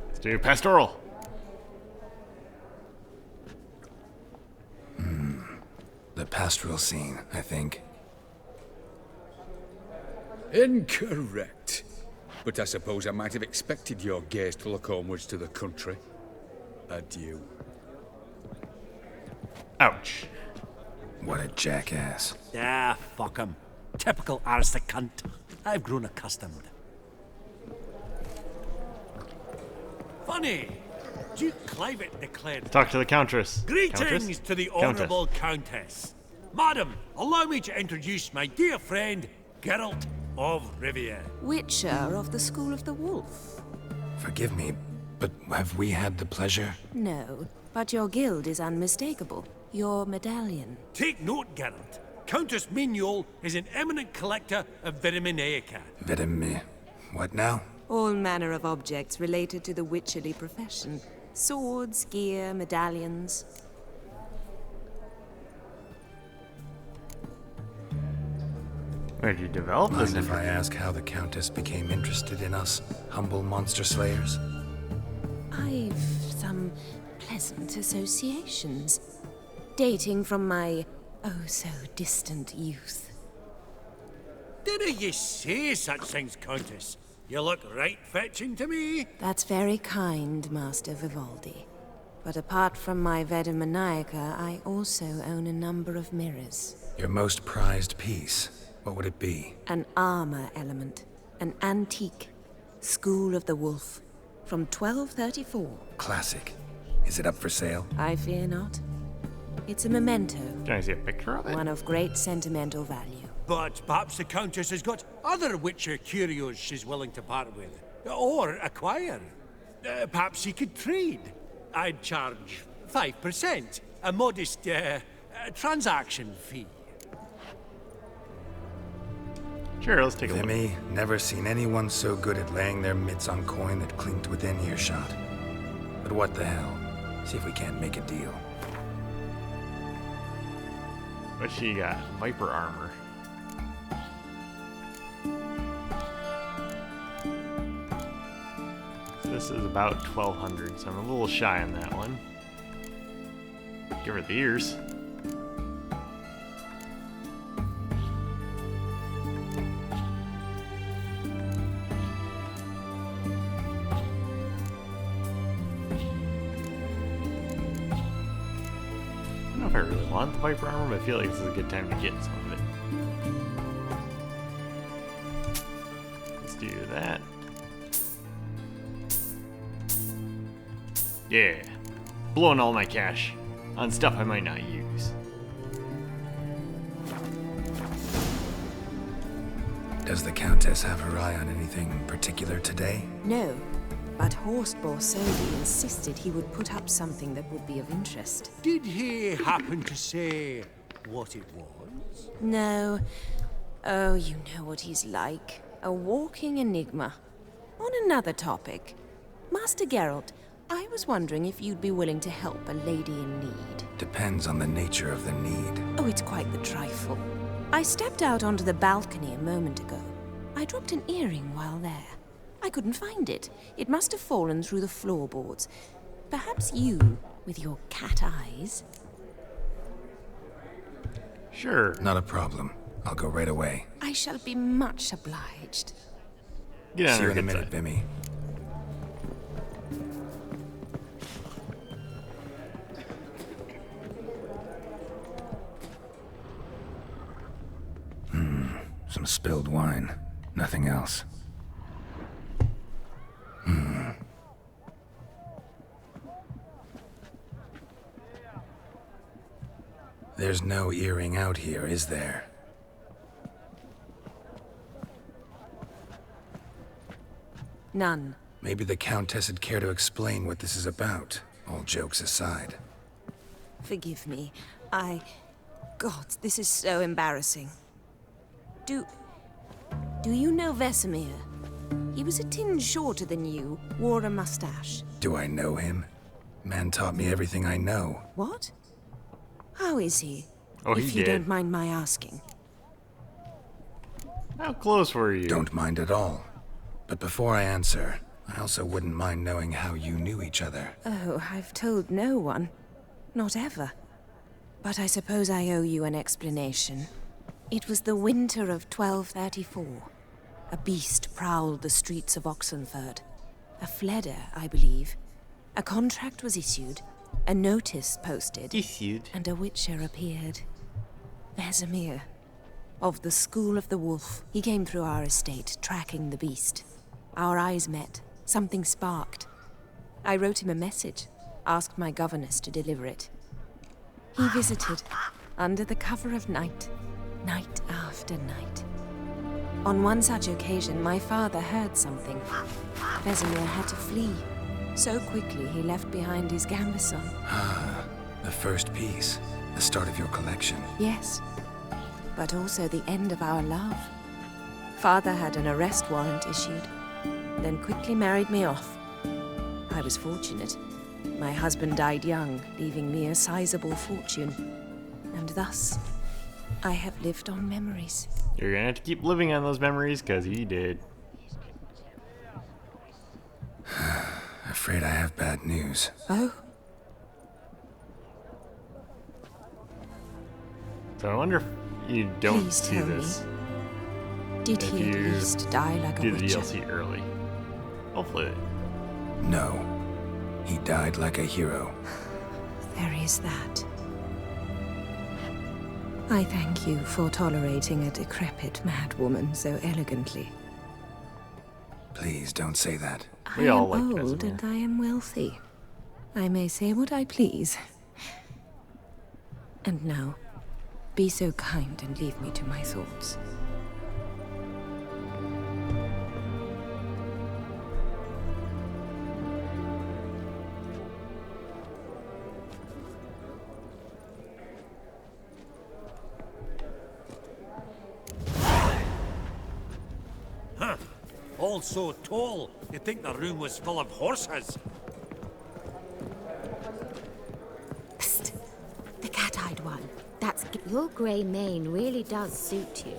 S1: Let's do pastoral.
S12: The pastoral scene, I think.
S19: Incorrect. But I suppose I might have expected your gaze to look onwards to the country. Adieu.
S1: Ouch.
S12: What a jackass.
S6: Ah, fuck him. Typical aristocrat. I've grown accustomed. Funny. Duke Clivet declared.
S1: Talk to the Countess.
S6: Greetings
S1: Countess?
S6: to the
S1: Countess.
S6: Honourable Countess. Madam, allow me to introduce my dear friend, Geralt of Rivia.
S8: Witcher of the School of the Wolf.
S12: Forgive me, but have we had the pleasure?
S8: No, but your guild is unmistakable. Your medallion.
S6: Take note, Geralt. Countess Mignole is an eminent collector of Vitaminaica.
S12: What now?
S8: All manner of objects related to the witcherly profession. Swords, gear, medallions.
S1: Where did you develop this?
S12: Mind if I ask how the Countess became interested in us, humble monster slayers?
S8: I've some pleasant associations, dating from my oh-so-distant youth.
S6: Didn't you say such things, Countess? You look right fetching to me.
S8: That's very kind, Master Vivaldi. But apart from my Vedamaniaca, I also own a number of mirrors.
S12: Your most prized piece, what would it be?
S8: An armor element, an antique, School of the Wolf, from 1234.
S12: Classic. Is it up for sale?
S8: I fear not. It's a memento.
S1: Can I see a picture of it?
S8: One of great sentimental value.
S6: But perhaps the Countess has got other Witcher curios she's willing to part with. Or acquire. Perhaps he could trade. I'd charge 5%. A modest, transaction fee.
S1: Sure, let's take a look.
S12: Vimy, never seen anyone so good at laying their mitts on coin that clinked within earshot. But what the hell? See if we can't make a deal.
S1: What she got? Viper armor. So this is about 1,200, so I'm a little shy on that one. Give her the ears. want the Viper armor, but I feel like this is a good time to get some of it. Let's do that. Yeah. Blowing all my cash on stuff I might not use.
S12: Does the Countess have her eye on anything particular today?
S8: No, but Horst Borsodi insisted he would put up something that would be of interest.
S6: Did he happen to say what it was?
S8: No. Oh, you know what he's like. A walking enigma. On another topic. Master Geralt, I was wondering if you'd be willing to help a lady in need.
S12: Depends on the nature of the need.
S8: Oh, it's quite the trifle. I stepped out onto the balcony a moment ago. I dropped an earring while there. I couldn't find it. It must have fallen through the floorboards. Perhaps you, with your cat eyes...
S1: Sure.
S12: Not a problem. I'll go right away.
S8: I shall be much obliged.
S12: See you in a minute, Vimy. Some spilled wine. Nothing else. There's no earring out here, is there?
S8: None.
S12: Maybe the Countess would care to explain what this is about, all jokes aside.
S8: Forgive me. God, this is so embarrassing. Do you know Vesemir? He was a tinge shorter than you, wore a mustache.
S12: Do I know him? Man taught me everything I know.
S8: What? How is he?
S1: Oh,
S8: if you don't mind my asking.
S1: How close were you?
S12: Don't mind at all. But before I answer, I also wouldn't mind knowing how you knew each other.
S8: Oh, I've told no one. Not ever. But I suppose I owe you an explanation. It was the winter of 1234. A beast prowled the streets of Oxenford. A fledder, I believe. A contract was issued, a notice posted, and a witcher appeared. Vesemir, of the School of the Wolf. He came through our estate, tracking the beast. Our eyes met. Something sparked. I wrote him a message, asked my governess to deliver it. He visited, under the cover of night, night after night. On one such occasion, my father heard something. Vesemir had to flee. So quickly, he left behind his gambeson.
S12: Ah, the first piece. The start of your collection.
S8: Yes, but also the end of our love. Father had an arrest warrant issued, then quickly married me off. I was fortunate. My husband died young, leaving me a sizable fortune. And thus, I have lived on memories.
S1: You're gonna have to keep living on those memories, because he did.
S12: Afraid I have bad news.
S8: Oh?
S1: So I wonder if you don't
S8: Please
S1: see
S8: tell
S1: this.
S8: me. Did
S1: if
S8: he at
S1: you
S8: least die like a
S1: do the
S8: witcher?
S1: DLC early. Hopefully.
S12: No. He died like a hero.
S8: There is that. I thank you for tolerating a decrepit madwoman so elegantly.
S12: Please don't say that.
S1: We
S8: I
S1: all
S8: am
S1: like
S8: old
S1: Vesemir.
S8: and I am wealthy. I may say what I please. And now, be so kind and leave me to my thoughts.
S6: Huh. All so tall, you'd think the room was full of horses.
S5: Psst. The cat-eyed one. That's... Your grey mane really does suit you.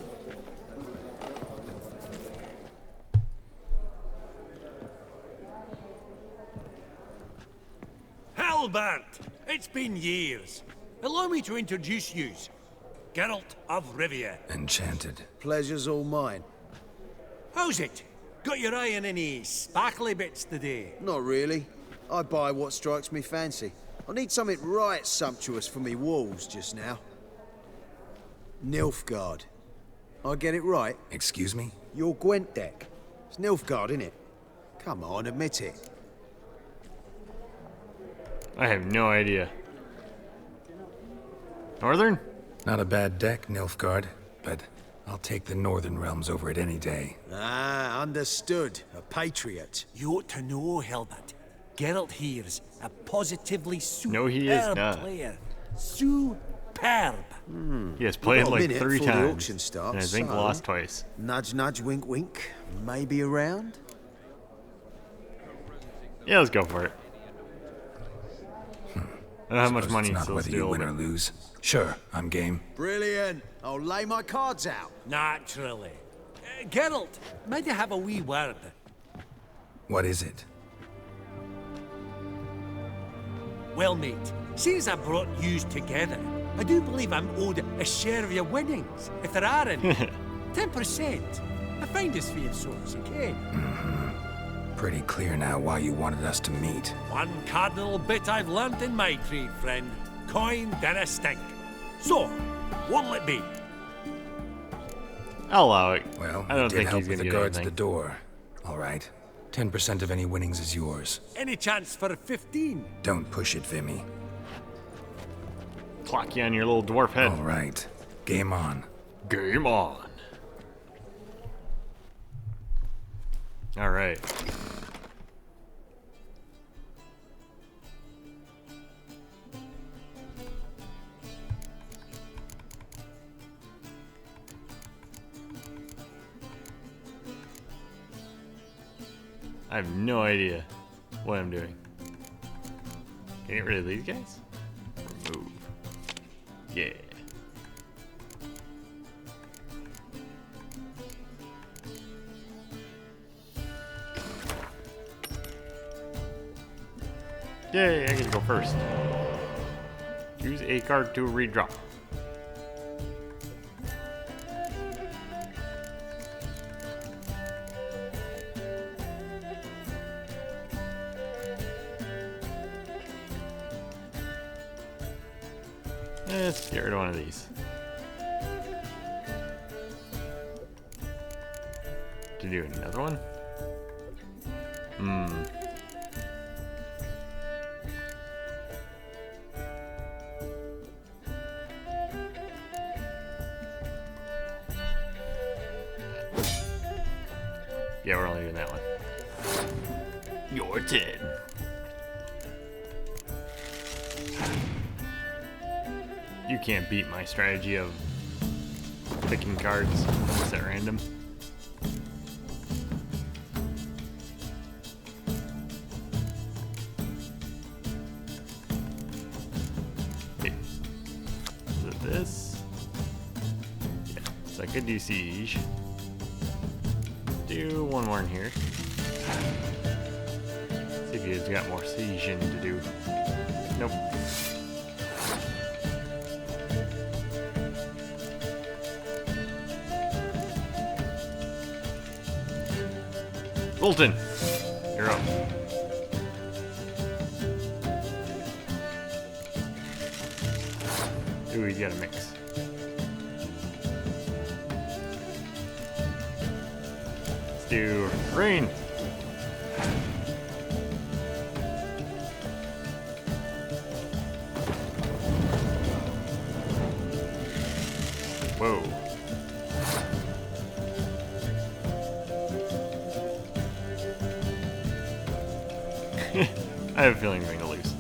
S6: Halbert! It's been years. Allow me to introduce you. Geralt of Rivia.
S12: Enchanted.
S17: Pleasure's all mine.
S6: How's it? Got your eye on any sparkly bits today?
S17: Not really. I buy what strikes me fancy. I need something right sumptuous for me walls just now. Nilfgaard. I get it right?
S12: Excuse me?
S17: Your Gwent deck. It's Nilfgaard, innit? Come on, admit it.
S1: I have no idea. Northern?
S12: Not a bad deck, Nilfgaard, but I'll take the Northern Realms over it any day.
S17: Ah, understood. A patriot.
S6: You ought to know, Hilbert. Geralt here's a positively superb
S1: No, he is not.
S6: player. Superb.
S1: He has played
S17: We've got a
S1: like
S17: minute
S1: 3
S17: before the
S1: times.
S17: auction starts,
S1: And I think
S17: so-
S1: lost twice.
S17: Nudge, nudge, wink, wink. Maybe around?
S1: Yeah, let's go for it. I don't have much
S12: Suppose
S1: money,
S12: it's not
S1: so let's
S12: whether
S1: do
S12: you
S1: a
S12: win
S1: bit.
S12: or lose. Sure, I'm game.
S17: Brilliant. I'll lay my cards out.
S6: Naturally. Geralt, might I have a wee word?
S12: What is it?
S6: Well, mate, since I brought yous together, I do believe I'm owed a share of your winnings, if there are any. 10%. I find this fair sorts, okay?
S12: Pretty clear now why you wanted us to meet.
S6: One cardinal bit I've learnt in my trade, friend. Coin dinna stink. So, what'll it be?
S1: I'll allow it.
S12: Well,
S1: I don't
S12: did
S1: think
S12: help
S1: he's
S12: with
S1: gonna
S12: the
S1: get
S12: guards at
S1: anything.
S12: the door. All right. 10% of any winnings is yours.
S6: Any chance for 15?
S12: Don't push it, Vimy.
S1: Clock you on your little dwarf head.
S12: All right. Game on.
S1: Game on. All right. I have no idea what I'm doing. Can I get rid of these guys? Remove. Yeah. Yay, I get to go first. Use a card to redraw. Let's get rid of one of these. To do another one? Yeah, we're only doing that one. Your turn. You can't beat my strategy of picking cards almost at random. Okay. Is it this? Yeah, so I could do siege. Do one more in here. See if he's got more sieging to do. Nope. Bolton, you're up. Ooh, he's got a mix. Let's do rain. Whoa. I have a feeling I'm going to lose.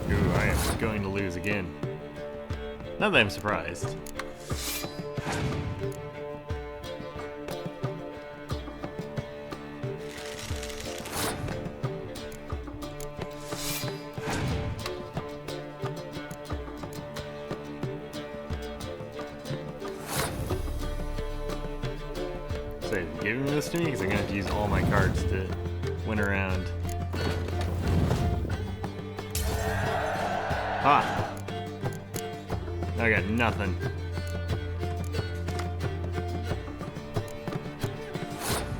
S1: Ooh, I am going to lose again. Not that I'm surprised. So giving this to me because I'm gonna have to use all my cards to win around Ha! I got nothing.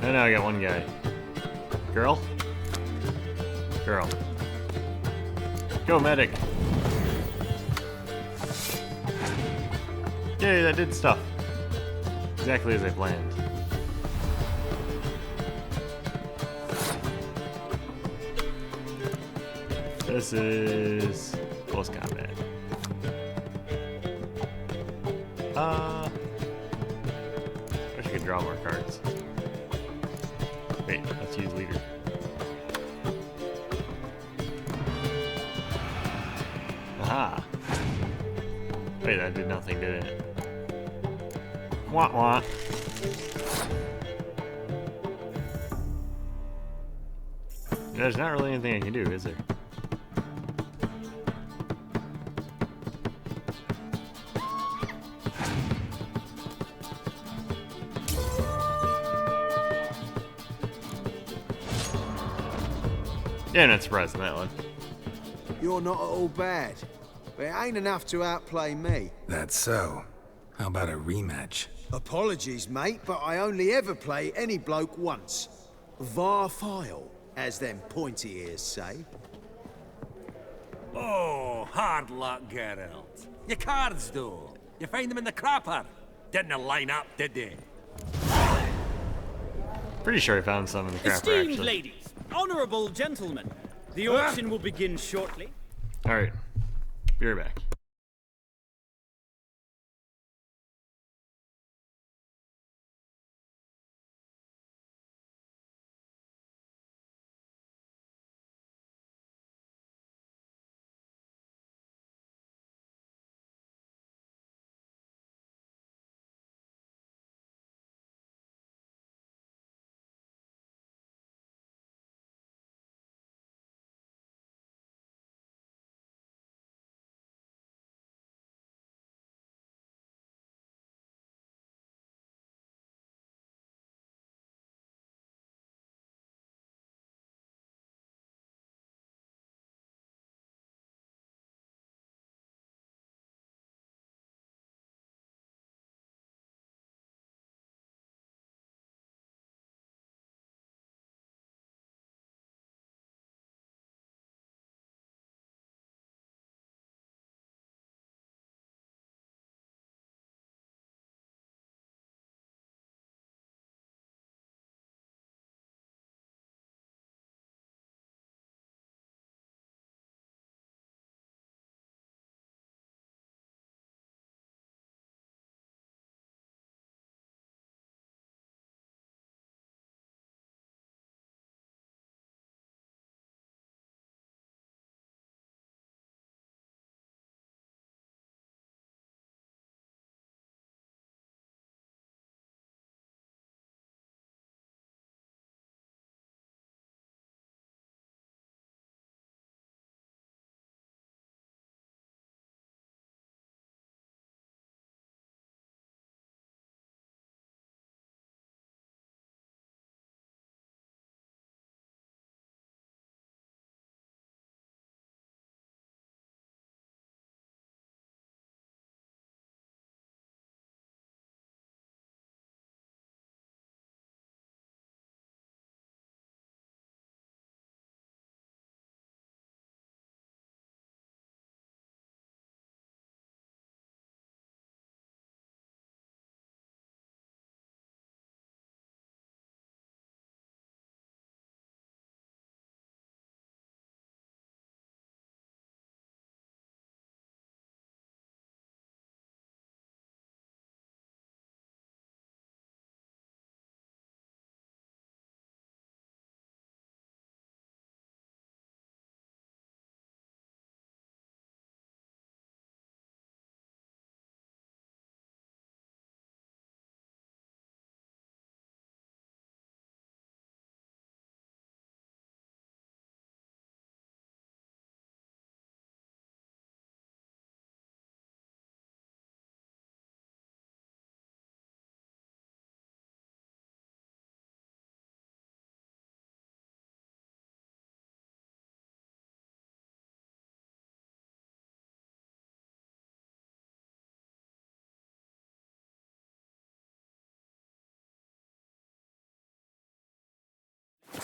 S1: And now I got one guy. Girl? Girl. Go, medic! Yay, that did stuff. Exactly as I planned. This is close combat. I wish I could draw more cards. Wait, let's use leader. Aha! Wait, that did nothing, did it? Wah wah. There's not really anything I can do, is there? Yeah, I'm not surprised on that one.
S17: You're not at all bad, but it ain't enough to outplay me.
S12: That's so. How about a rematch?
S17: Apologies, mate, but I only ever play any bloke once. Var file, as them pointy ears say.
S6: Oh, hard luck, Geralt. Your cards, though. You find them in the crapper. Didn't they line up, did they?
S1: Pretty sure I found some in the crapper,
S20: Esteemed
S1: actually.
S20: ladies, honorable gentlemen, the auction will begin shortly.
S1: Alright. Be right back.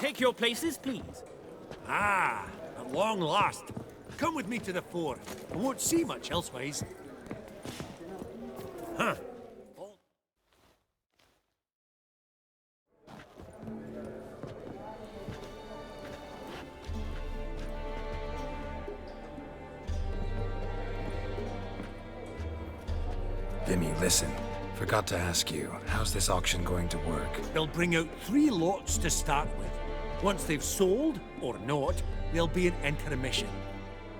S20: take your places, please.
S6: Ah, at long last. Come with me to the fore. I won't see much elsewise. Huh.
S12: Vimy, listen. Forgot to ask you, how's this auction going to work?
S6: They'll bring out 3 lots to start with. Once they've sold, or not, there'll be an intermission.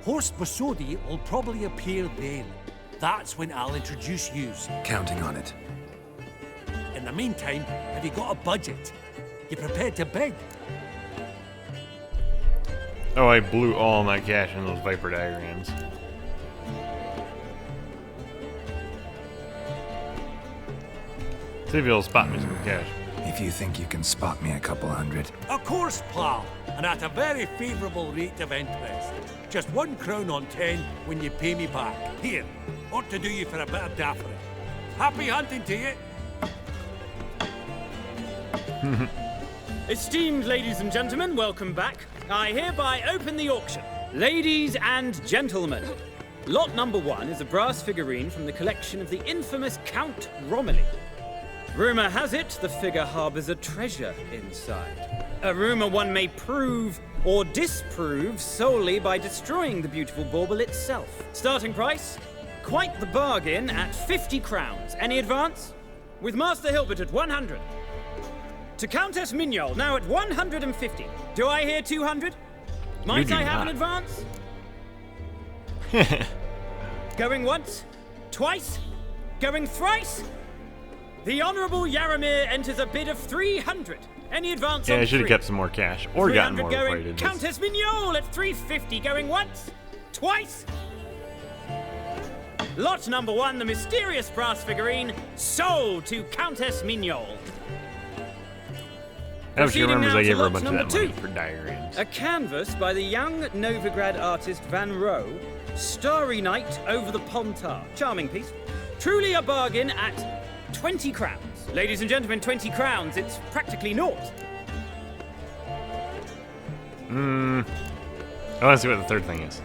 S6: HoS Bosodi will probably appear then. That's when I'll introduce yous.
S12: Counting on it.
S6: In the meantime, have you got a budget? You prepared to beg?
S1: Oh, I blew all my cash in those Viper diagrams. See if you'll spot me some cash.
S12: If you think you can spot me a couple hundred.
S6: Of course, pal, and at a very favourable rate of interest. Just 1 crown on 10 when you pay me back. Here, ought to do you for a bit of daffery. Happy hunting to you.
S20: Esteemed ladies and gentlemen, welcome back. I hereby open the auction. Ladies and gentlemen, lot number 1 is a brass figurine from the collection of the infamous Count Romilly. Rumour has it the figure harbours a treasure inside. A rumour one may prove or disprove solely by destroying the beautiful bauble itself. Starting price? Quite the bargain at 50 crowns. Any advance? With Master Hilbert at 100. To Countess Mignol, now at 150. Do I hear 200? Might I have an advance? Going once? Twice? Going thrice? The Honourable Yaramir enters a bid of 300. Any advance on
S1: Yeah, I should have
S20: 3?
S1: kept some more cash. Or gotten more
S20: going.
S1: before I did this.
S20: Countess Mignol at 350. Going once? Twice? Lot number 1, the mysterious brass figurine, sold to Countess Mignol.
S1: I hope she remembers I gave her a
S20: lot
S1: bunch of that
S20: number
S1: money
S20: 2.
S1: for diagrams.
S20: A canvas by the young Novigrad artist Van Rohe, Starry Night over the Pontar. Charming piece. Truly a bargain at 20 crowns. Ladies and gentlemen, 20 crowns. It's practically naught.
S1: I want to see what the third thing is.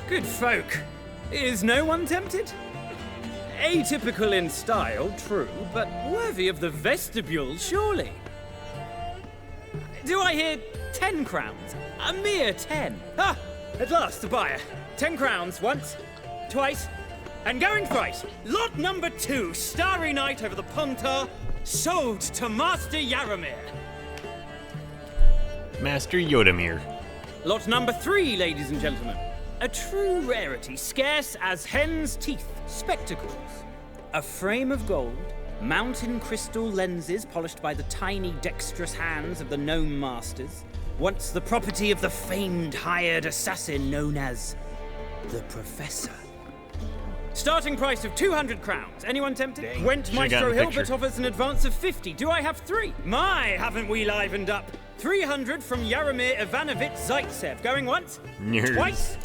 S20: Good folk. Is no one tempted? Atypical in style, true, but worthy of the vestibule, surely. Do I hear 10 crowns? A mere 10. Ah, at last, a buyer. 10 crowns, once, twice, and going thrice. Lot number 2, Starry Night over the Pontar, sold to Master Yaramir.
S1: Master Yodamir.
S20: Lot number 3, ladies and gentlemen. A true rarity, scarce as hen's teeth. Spectacles. A frame of gold, mountain crystal lenses polished by the tiny, dexterous hands of the gnome masters. Once the property of the famed hired assassin known as the Professor. Starting price of 200 crowns. Anyone tempted?
S1: Dang.
S20: Went
S1: Should've
S20: Maestro
S1: gotten the
S20: Hilbert
S1: picture.
S20: offers an advance of 50. Do I have 3? My, haven't we livened up? 300 from Yaramir Ivanovich Zaitsev. Going once?
S1: Nerds.
S20: Twice?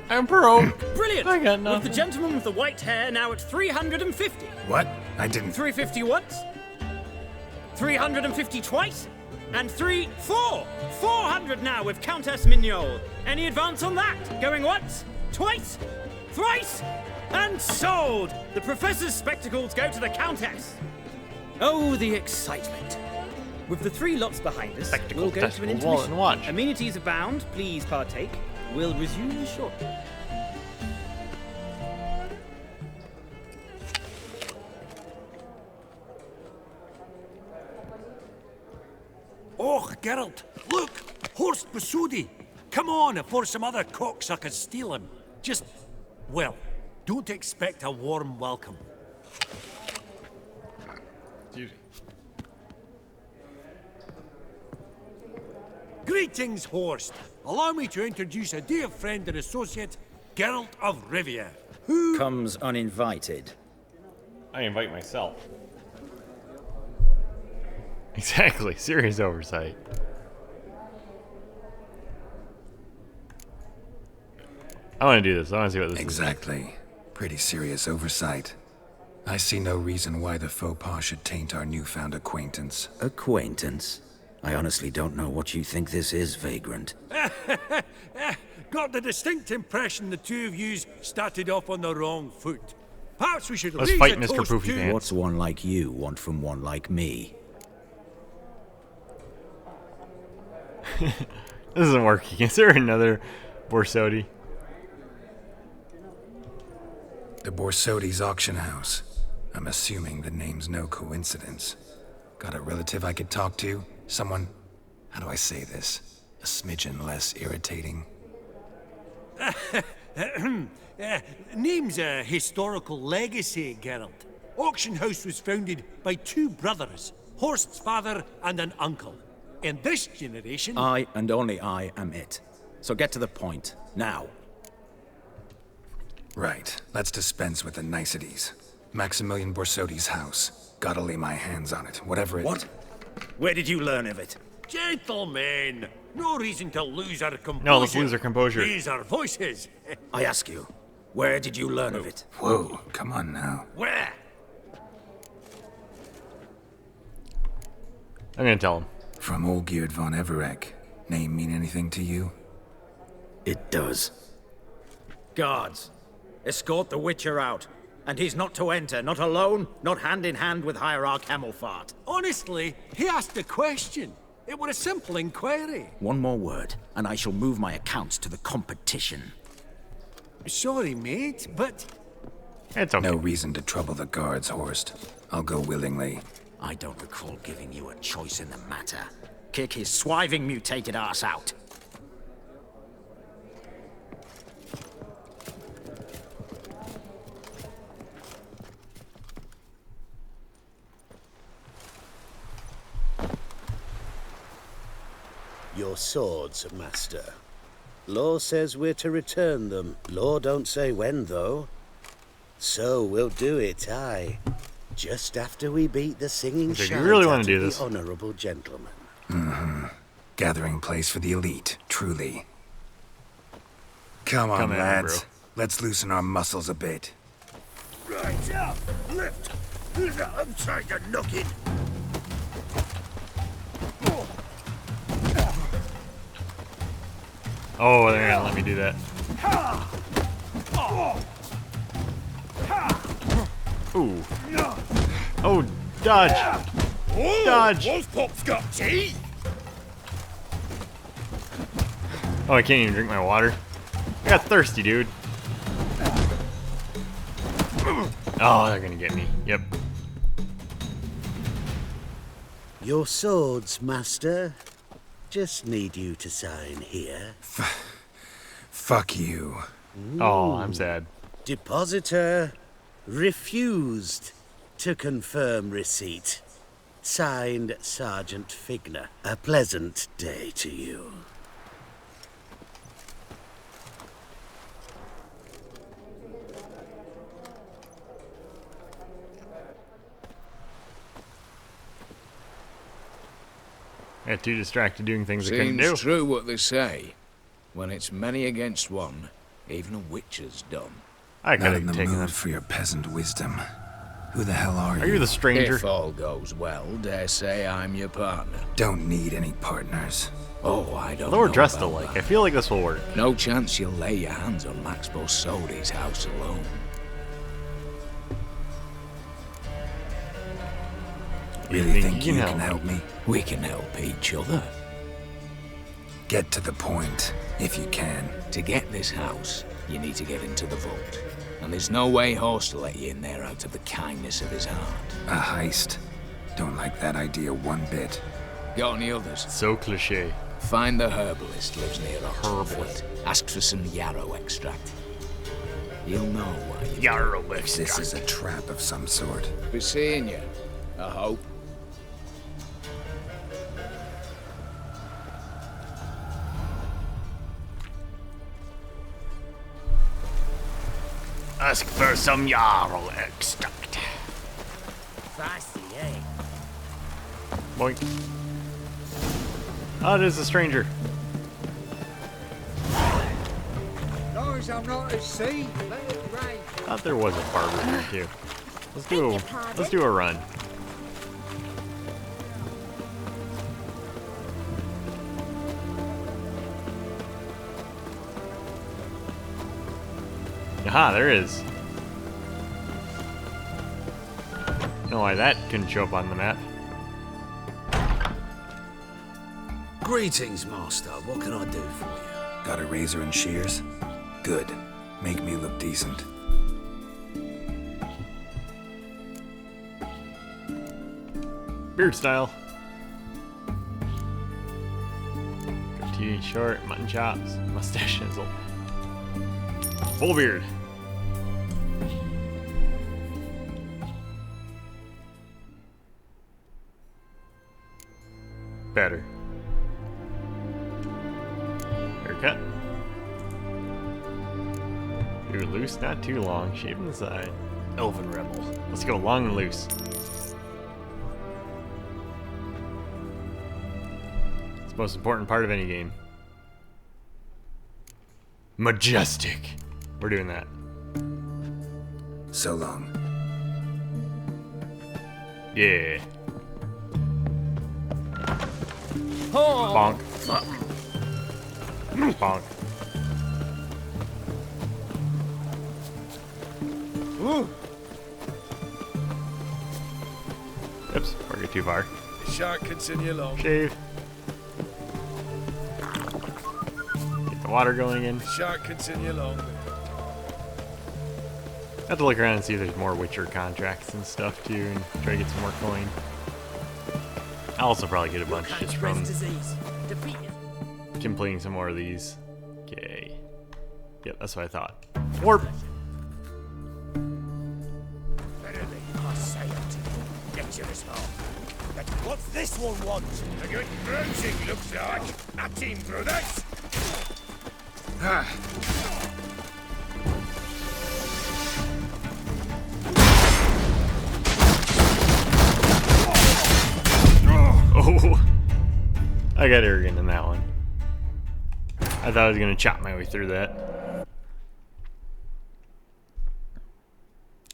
S1: I'm broke.
S20: Brilliant!
S1: I got
S20: With
S1: nothing.
S20: the gentleman with the white hair now at 350.
S12: What? I didn't...
S20: 350 once? 350 twice? And 400 now with Countess Mignol. Any advance on that? Going once? Twice? Thrice? And sold! The Professor's spectacles go to the Countess. Oh, the excitement. With the 3 lots behind us, we'll go to an
S1: testicles, wallet,
S20: intermission.
S1: and watch.
S20: Amenities abound. Please partake. We'll resume shortly.
S6: Oh, Geralt, look! HoS Bosodi! Come on before some other cocksuckers steal him. Just, well, don't expect a warm welcome. Greetings, Horst. Allow me to introduce a dear friend and associate, Geralt of Rivia. Who
S20: comes uninvited?
S1: I invite myself. Exactly. Serious oversight. I want to do this. I want to see what this is.
S12: Exactly. Pretty serious oversight. I see no reason why the faux pas should taint our newfound acquaintance.
S2: Acquaintance? I honestly don't know what you think this is, Vagrant.
S6: Got the distinct impression the two of yous started off on the wrong foot. Perhaps we should
S1: Let's
S6: raise
S1: fight,
S6: a
S1: Mr.
S6: toast
S1: Poofy
S6: to...
S1: Pants.
S2: What's one like you want from one like me?
S1: This isn't working. Is there another Borsodi?
S12: The Borsodi's auction house. I'm assuming the name's no coincidence. Got a relative I could talk to? Someone, how do I say this? A smidgen less irritating.
S6: Name's a historical legacy, Geralt. Auction House was founded by two brothers, Horst's father and an uncle. In this generation...
S2: I, and only I, am it. So get to the point, now.
S12: Right, let's dispense with the niceties. Maximilian Borsodi's house. Gotta lay my hands on it, whatever it...
S2: What? Where did you learn of it?
S6: Gentlemen, no reason to lose our composure.
S1: No, let's lose our composure.
S6: Raise our voices.
S2: I ask you, where did you learn of it?
S12: Whoa, come on now.
S6: Where?
S1: I'm gonna tell him.
S12: From Olgierd von Everec. Name mean anything to you?
S2: It does.
S16: Guards, escort the Witcher out. And he's not to enter, not alone, not hand in hand with Hierarch Hemmelfart.
S6: Honestly, he asked a question. It were a simple inquiry.
S2: One more word, and I shall move my accounts to the competition.
S6: Sorry, mate, but...
S1: It's okay.
S12: No reason to trouble the guards, Horst. I'll go willingly.
S2: I don't recall giving you a choice in the matter. Kick his swiving mutated ass out.
S11: Your swords, master. Law says we're to return them. Law don't say when, though. So we'll do it, aye. Just after we beat the singing
S1: Okay,
S11: shite
S1: you really
S11: out
S1: wanna
S11: of
S1: do
S11: the
S1: this.
S11: honorable gentleman.
S12: Mm-hmm. Gathering place for the elite, truly. Come on,
S1: Come at me,
S12: lads.
S1: bro.
S12: Let's loosen our muscles a bit.
S6: Right up, lift. Outside the knocking.
S1: Oh, they're gonna let me do that. Ooh. Oh, dodge. Dodge.
S6: Wolfpop's got teeth.
S1: Oh, I can't even drink my water. I got thirsty, dude. Oh, they're gonna get me. Yep.
S11: Your swords, master. Just need you to sign here.
S12: Fuck you.
S1: Oh, I'm sad.
S11: Depositor refused to confirm receipt. Signed, Sergeant Figner. A pleasant day to you.
S1: I got too distracted doing things I couldn't do.
S19: Seems true what they say. When it's many against one, even a witcher's dumb.
S1: I could
S12: Not in
S1: have
S12: the
S1: taken
S12: mood
S1: that.
S12: for your peasant wisdom. Who the hell are you?
S1: Are you the stranger?
S19: If all goes well, dare say I'm your partner.
S12: Don't need any partners.
S19: Oh, I don't
S1: Although we're
S19: know
S1: dressed
S19: about
S1: alike,
S19: that.
S1: I feel like this will work.
S19: No chance you'll lay your hands on Max Borsodi's house alone.
S12: Really think you can help me?
S19: We can help each other.
S12: Get to the point, if you can.
S19: To get this house, you need to get into the vault. And there's no way HoS will let you in there out of the kindness of his heart.
S12: A heist. Don't like that idea one bit.
S19: Got any others?
S1: So cliche.
S19: Find the herbalist lives near Oxford. Ask for some yarrow extract. You'll know why you...
S1: Yarrow
S12: This is a trap of some sort.
S19: Be seeing you, I hope.
S1: Ask for some yarrow extract.
S10: Feisty, eh?
S1: Boink. Oh, it is a stranger.
S10: Long as I'm not at sea, let it rain.
S1: Thought there was a barber here too. Let's do a run. Aha, there is. Don't know why that couldn't show up on the map.
S11: Greetings, Master. What can I do for you?
S12: Got a razor and shears? Good. Make me look decent.
S1: Beard style. Goatee short, mutton chops, mustache nizzle. Full beard. Better. Haircut. Too loose, not too long. Shaving the side. Elven rebel. Let's go long and loose. It's the most important part of any game. Majestic. We're doing that.
S12: So long.
S1: Yeah. Bonk. Bonk.
S17: Ooh.
S1: Oops, we're getting too far.
S17: The shark can send you along.
S1: Shave. Get the water going again.
S17: The shark can send you along.
S1: I have to look around and see if there's more Witcher contracts and stuff too, and try to get some more coin. I'll also probably get a bunch just from completing some more of these. Okay. Yep, that's what I thought. Warp!
S10: Verily, I say unto you, dangerous man, that what's this one want? A good bruising, looks like. At him, brothers!
S1: Oh, I got arrogant in that one. I thought I was gonna chop my way through that.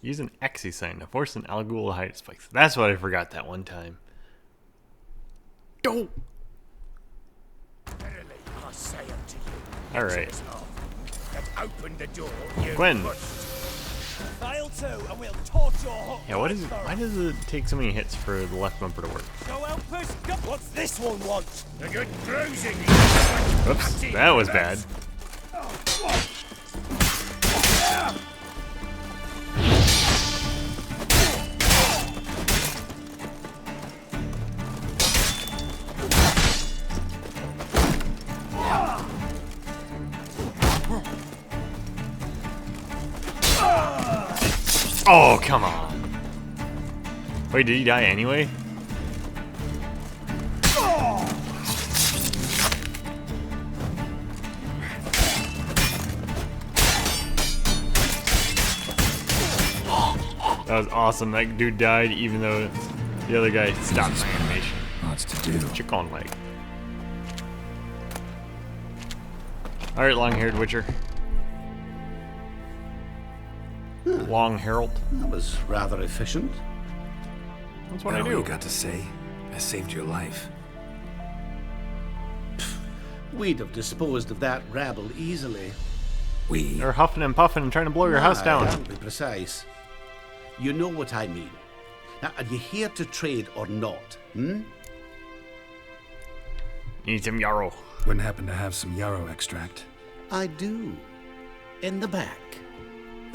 S1: Use an Xe sign to force an Algul to hide its spikes. That's what I forgot that one time. Go.
S10: Verily, I say unto you,
S1: All right.
S10: that opened the door. You
S1: Gwen.
S10: fail to, and we'll torch your hook.
S1: Yeah, what is it? Why does it take so many hits for the left bumper to work?
S10: Go help us. Go. What's this one want? A good bruising.
S1: Oops, that was bad. Oh, come on. Wait, did he die anyway? That was awesome. That dude died even though the other guy stopped my animation.
S12: Lots to do.
S1: Chicken leg. Alright, long-haired Witcher. Long Herald.
S11: That was rather efficient.
S1: That's what
S12: All
S1: I do.
S12: you got to say? I saved your life.
S11: We'd have disposed of that rabble easily.
S1: They're huffing and puffing and trying to blow your house down.
S11: To be precise. You know what I mean. Now, are you here to trade or not?
S1: Need some yarrow.
S12: Wouldn't happen to have some yarrow extract.
S11: I do. In the back.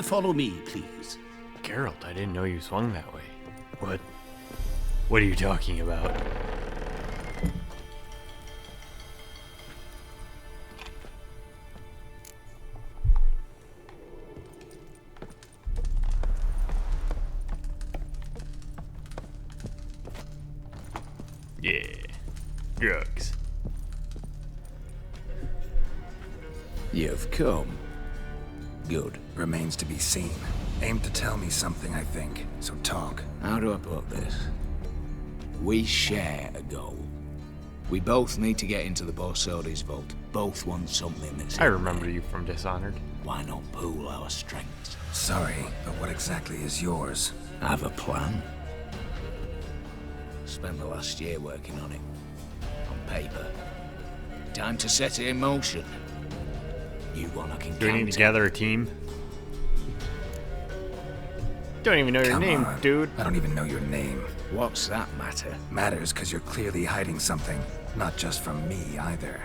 S11: Follow me, please.
S1: Geralt, I didn't know you swung that way. What? What are you talking about? Yeah. Drugs.
S19: You've come. Good.
S12: Remains to be seen. Aim to tell me something, I think. So talk.
S19: How do I put this? We share a goal.
S2: We both need to get into the Borsodi's vault. Both want something that's...
S1: I remember you from Dishonored.
S2: Why not pool our strengths?
S12: Sorry, but what exactly is yours?
S2: I have a plan. Spent the last year working on it. On paper. Time to set it in motion. You one I can
S1: Do we need to gather a team? Don't even know your name, dude.
S12: I don't even know your name.
S2: What's that matter?
S12: Matters because you're clearly hiding something. Not just from me, either.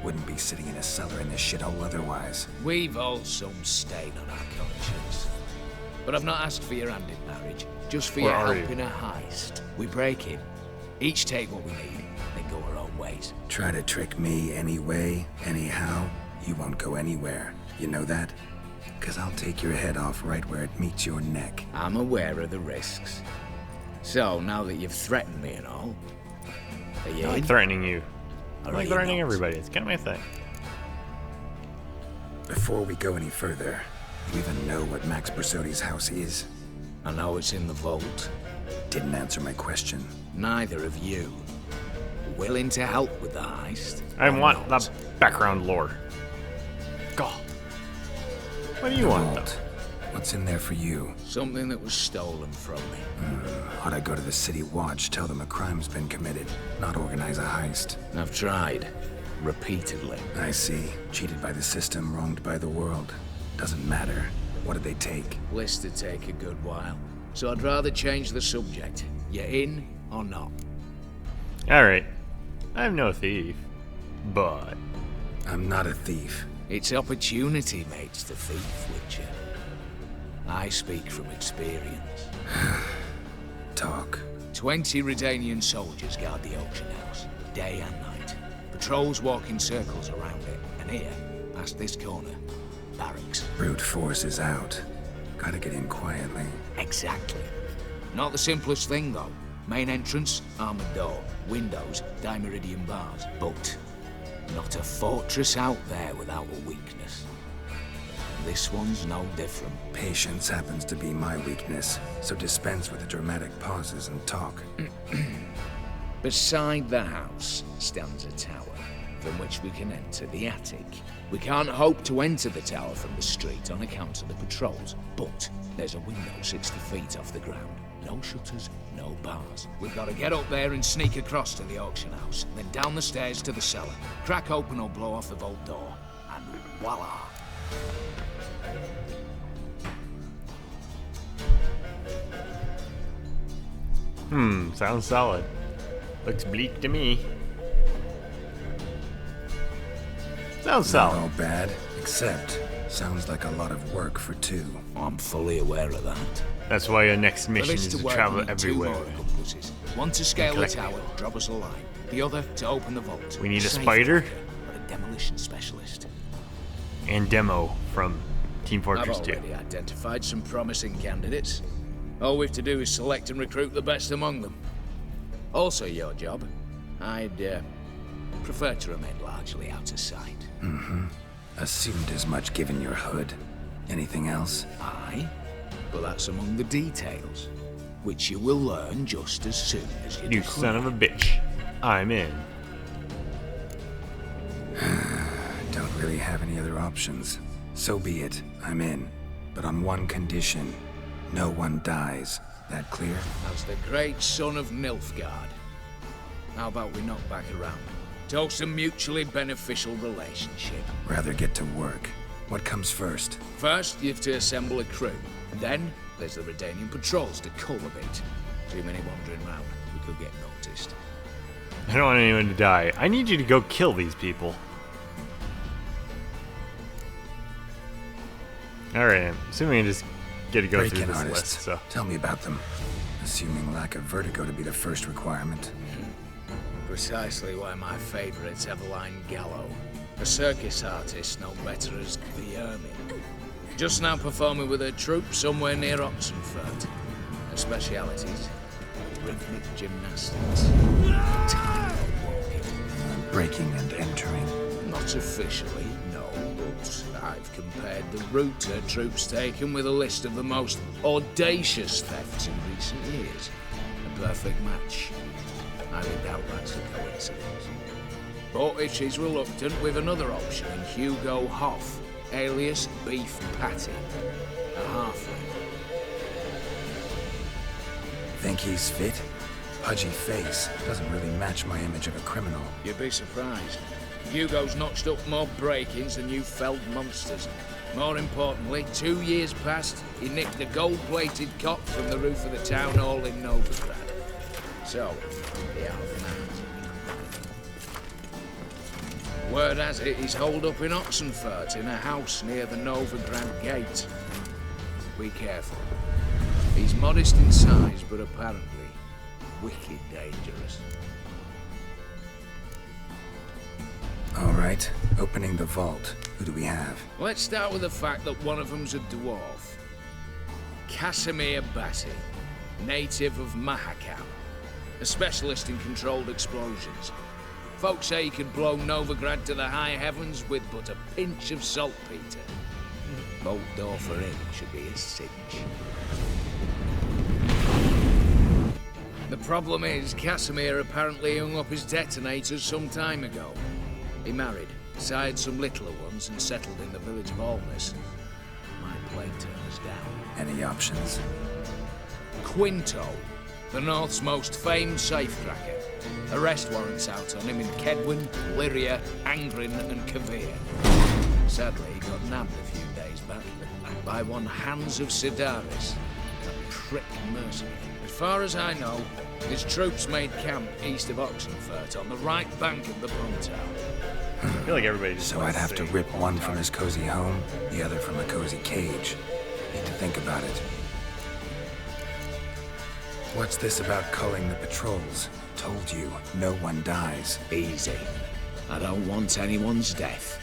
S12: Wouldn't be sitting in a cellar in this shithole otherwise.
S2: We've all some stain on our conscience. But I've not asked for your hand in marriage. Just for your help in a heist. We break in. Each take what we need, then go our own ways.
S12: Try to trick me anyway, anyhow, you won't go anywhere. You know that? Because I'll take your head off right where it meets your neck.
S2: I'm aware of the risks. So, now that you've threatened me and all, are you
S1: I like threatening you. I like threatening everybody. It's kind of my thing.
S12: Before we go any further, you even know what Max Borsodi's house is?
S2: I know it's in the vault.
S12: Didn't answer my question.
S2: Neither of you. Willing to help with the heist?
S1: I want the background lore. God. What do you want, though?
S12: What's in there for you?
S2: Something that was stolen from me.
S12: Ought I go to the City Watch, tell them a crime's been committed, not organize a heist?
S2: I've tried. Repeatedly.
S12: I see. Cheated by the system, wronged by the world. Doesn't matter. What did they take?
S2: List to take a good while. So I'd rather change the subject. You in or not?
S1: Alright. I'm no thief. But...
S12: I'm not a thief.
S2: It's opportunity makes the thief, Witcher. I speak from experience.
S12: Talk.
S2: 20 Redanian soldiers guard the auction house, day and night. Patrols walk in circles around it, and here, past this corner, barracks.
S12: Brute force is out. Gotta get in quietly.
S2: Exactly. Not the simplest thing, though. Main entrance, armored door. Windows, dimeridian bars. But not a fortress out there without a weakness. This one's no different.
S12: Patience happens to be my weakness, so dispense with the dramatic pauses and talk.
S2: Beside the house stands a tower, from which we can enter the attic. We can't hope to enter the tower from the street on account of the patrols, but there's a window 60 feet off the ground. No shutters, no bars. We've got to get up there and sneak across to the auction house, then down the stairs to the cellar, crack open or blow off the vault door, and voila!
S1: Sounds solid. Looks bleak to me. Sounds solid.
S12: Not all bad, except sounds like a lot of work for two.
S2: I'm fully aware of that.
S1: That's why your next mission is to travel everywhere.
S2: One to scale the tower, drop us a line. The other to open the vault.
S1: We need a spider.
S2: But a demolition specialist.
S1: And Demo from Team Fortress 2.
S2: I've already identified some promising candidates. All we have to do is select and recruit the best among them. Also your job. I'd prefer to remain largely out of sight.
S12: Assumed as much given your hood. Anything else?
S2: Aye, but that's among the details, which you will learn just as soon as
S1: You son of a bitch. I'm in.
S12: Don't really have any other options. So be it. I'm in. But on one condition. No one dies. That clear?
S2: As the great son of Nilfgaard. How about we knock back around? Toast a mutually beneficial relationship.
S12: Rather get to work. What comes first?
S2: First, you have to assemble a crew. Then, there's the Redanian patrols to cull a bit. Too many wandering round. We could get noticed.
S1: I don't want anyone to die. I need you to go kill these people. Alright, I'm assuming I just get to go through this list, so...
S12: Tell me about them. Assuming lack of vertigo to be the first requirement.
S2: Precisely why my favourite's Eveline Gallo. A circus artist no better as the Ermine. Just now performing with her troupe somewhere near Oxenfurt. Her specialities, rhythmic gymnastics.
S12: Breaking and entering.
S2: Not officially, no, but I've compared the route her troops taken with a list of the most audacious thefts in recent years. A perfect match. I doubt that's a coincidence. But if she's reluctant, we've another option in Hugo Hoff, alias Beef Patty, a halfling.
S12: Think he's fit? Pudgy face doesn't really match my image of a criminal.
S2: You'd be surprised. Hugo's notched up more break-ins than you felled monsters. More importantly, 2 years past, he nicked a gold-plated cop from the roof of the town hall in Novigrad. So, the half-mad. Word has it he's holed up in Oxenfurt in a house near the Novigrad gate. Be careful. He's modest in size, but apparently wicked dangerous.
S12: All right, opening the vault. Who do we have?
S2: Let's start with the fact that one of them's a dwarf. Casimir Batty, native of Mahakam, a specialist in controlled explosions. Folks say he could blow Novigrad to the high heavens with but a pinch of saltpeter. Bolt door for him should be a cinch. The problem is, Casimir apparently hung up his detonators some time ago. He married, sired some littler ones, and settled in the village of Alness. Might play turn us down.
S12: Any options?
S2: Quinto, the North's most famed safecracker. Arrest warrants out on him in Kedwin, Lyria, Angrin, and Kavir. Sadly, he got nabbed a few days back by one Hans of Sidaris, a prick mercenary. As far as I know, his troops made camp east of Oxenfurt on the right bank of the Bruntow.
S1: I feel like everybody just
S12: So I'd have to rip one from his cozy home, the other from a cozy cage. Need to think about it. What's this about culling the patrols? Told you, no one dies.
S2: Easy. I don't want anyone's death.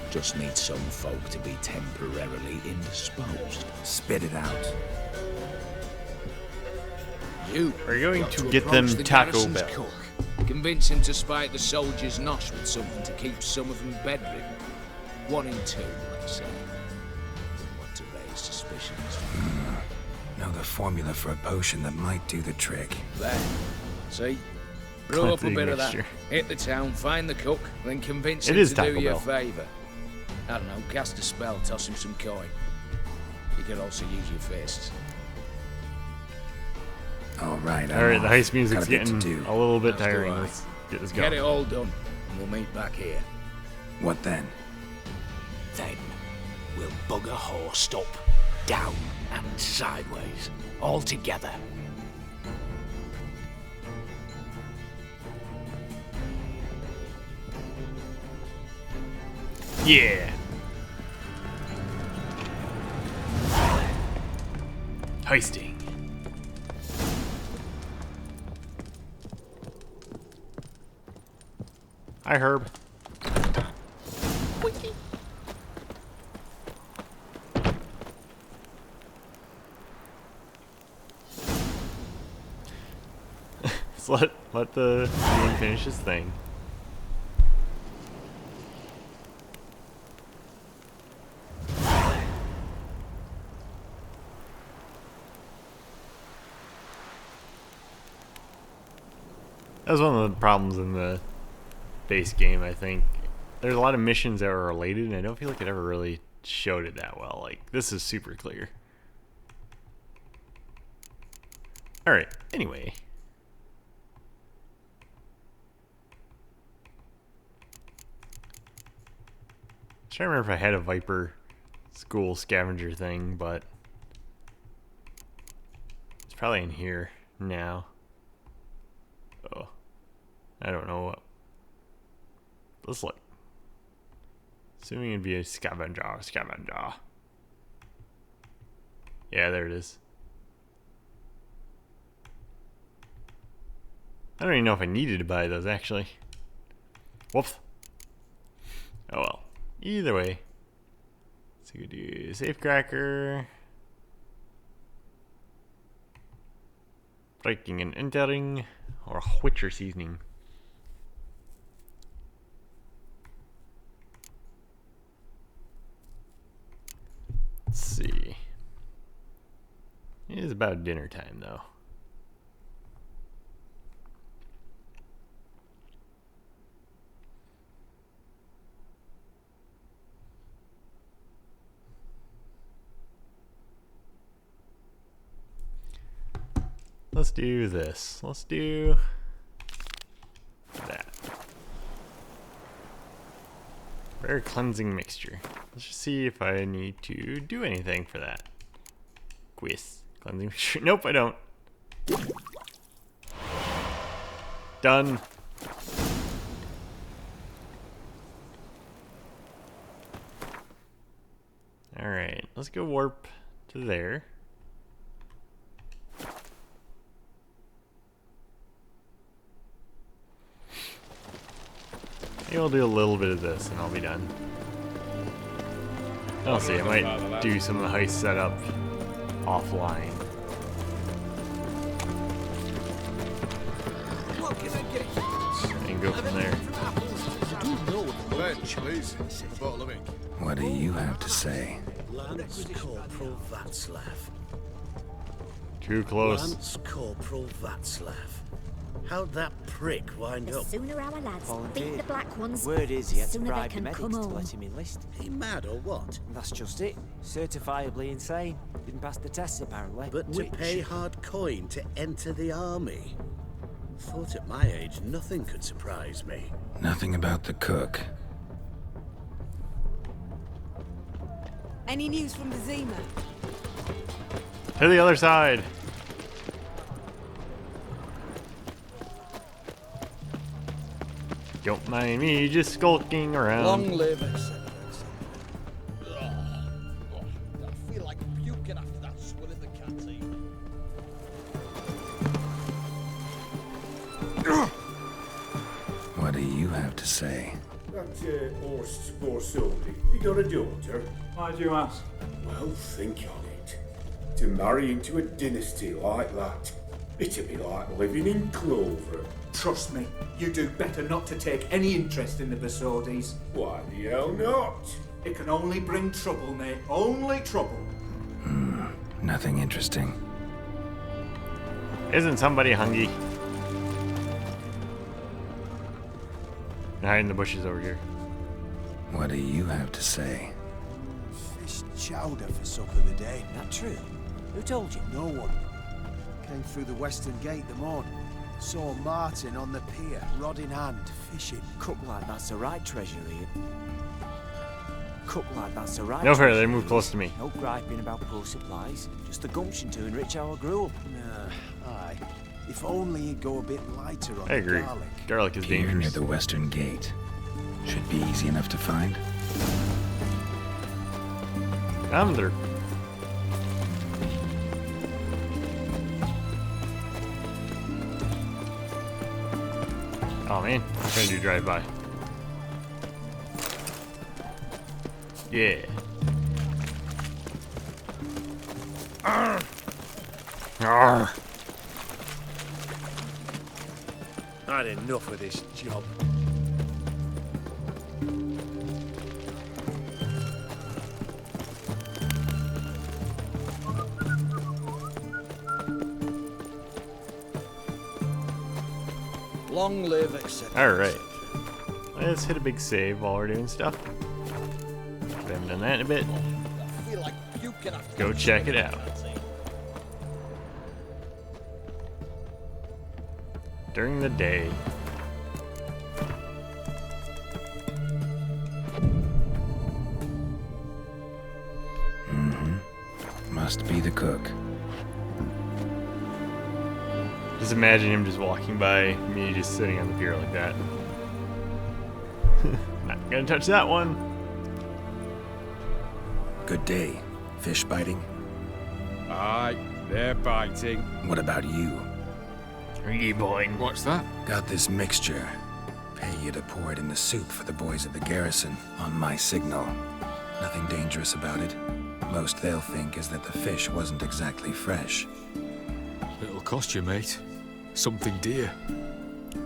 S2: Just need some folk to be temporarily indisposed.
S12: Spit it out.
S2: You
S1: are going
S2: got
S1: to get
S2: approach
S1: them
S2: the
S1: Taco
S2: garrison's
S1: Bell.
S2: cook. Convince him to spike the soldiers' nosh with something to keep some of them bedridden. 1 in 2, let's say. Don't want to raise suspicions.
S12: Know the formula for a potion that might do the trick.
S2: There. See? Brew up a
S1: Cleansing
S2: bit
S1: mixture.
S2: of that. Hit the town, find the cook, then convince
S1: It
S2: him
S1: is
S2: to
S1: Taco
S2: do you a
S1: Bell.
S2: favour. I don't know, cast a spell, toss him some coin. You could also use your fists.
S12: All right,
S1: All right, the heist music's
S12: Got a bit to
S1: getting
S12: do.
S1: a little bit
S2: That's all
S1: tiring.
S2: right.
S1: Let's get this
S2: Get
S1: going.
S2: it all done, and we'll meet back here.
S12: What then?
S2: Then, we'll bugger HoS up, down and sideways, all together.
S1: Yeah. Heisting. Hi, Herb. Let's let the game finish his thing. That was one of the problems in the base game, I think. There's a lot of missions that were related, and I don't feel like it ever really showed it that well. Like, this is super clear. Alright, anyway. I'm trying to remember if I had a Viper school scavenger thing, but it's probably in here now. Oh. I don't know what this like. Assuming it'd be a scavenger. Yeah, there it is. I don't even know if I needed to buy those actually. Whoops. Oh well. Either way. So you could do safecracker. Breaking and entering. Or Witcher seasoning. Let's see. It is about dinner time, though. let's do this. Let's do that. Rare cleansing mixture. Let's just see if I need to do anything for that. Quiz. Cleansing mixture. Nope, I don't. Done. Alright, let's go warp to there. Maybe I'll do a little bit of this and I'll be done. I'll see, I might do some of the heist setup offline. And go from there.
S17: Bench, please. A bottle of ink.
S12: What do you have to say?
S11: Lance Corporal Václav.
S1: Too close.
S11: Lance Corporal Václav. How'd that prick wind
S5: The
S11: up?
S5: sooner our lads beat the black ones,
S10: Word is
S5: the
S10: he had to
S5: sooner they
S10: bribe the
S5: can
S10: medics
S5: come
S10: to
S5: home.
S10: let him enlist.
S11: He mad or what?
S10: That's just it. Certifiably insane. Didn't pass the tests apparently.
S11: But to pay hard coin to enter the army? Thought at my age nothing could surprise me.
S12: Nothing about the cook.
S21: Any news from the Zima?
S1: To the other side. Don't mind me just skulking around.
S17: Long live, etc., etc. I feel like puking after that swill in the canteen.
S12: What do you have to say?
S22: That HoS Borsodi, he got a daughter.
S23: Why do you ask?
S22: Well, think on it. To marry into a dynasty like that, it'd be like living in clover.
S13: Trust me, you do better not to take any interest in the Borsodis.
S22: Why the hell not?
S13: It can only bring trouble, mate. Only trouble.
S12: Nothing interesting.
S1: Isn't somebody hungry? Hide in the bushes over here.
S12: What do you have to say?
S17: Fish chowder for supper today.
S10: That true? Who told you?
S17: No one. Came through the western gate the morning. Saw Martin on the pier, rod in hand, fishing.
S10: Cook like that's the right treasure here. Cook like that's the right
S1: No fair,
S10: treasure
S1: they move
S10: here.
S1: close to me.
S10: No griping about poor supplies. Just the gumption to enrich our gruel.
S17: Nah, aye. If only he'd go a bit lighter on
S1: I
S17: the
S1: agree.
S17: garlic.
S1: Garlic is
S12: Pier near
S1: dangerous.
S12: the western gate. Should be easy enough to find.
S1: Come there. Oh man, I'm trying to do drive by. Yeah. Arr. Arr.
S17: I had enough of this job. Long live, etc.
S1: Alright. Let's hit a big save while we're doing stuff. We haven't done that in a bit.
S17: I feel like puking after
S1: Go
S17: that
S1: check
S17: swill
S1: it
S17: in the
S1: out.
S17: canteen.
S1: During the day.
S12: Must be the cook.
S1: Just imagine him just walking by, me just sitting on the pier like that. Not gonna touch that one.
S12: Good day. Fish biting?
S19: Aye, they're biting.
S12: What about you?
S1: Hey boy.
S19: What's that?
S12: Got this mixture. Pay you to pour it in the soup for the boys at the garrison on my signal. Nothing dangerous about it. Most they'll think is that the fish wasn't exactly fresh.
S19: It'll cost you, mate. Something dear.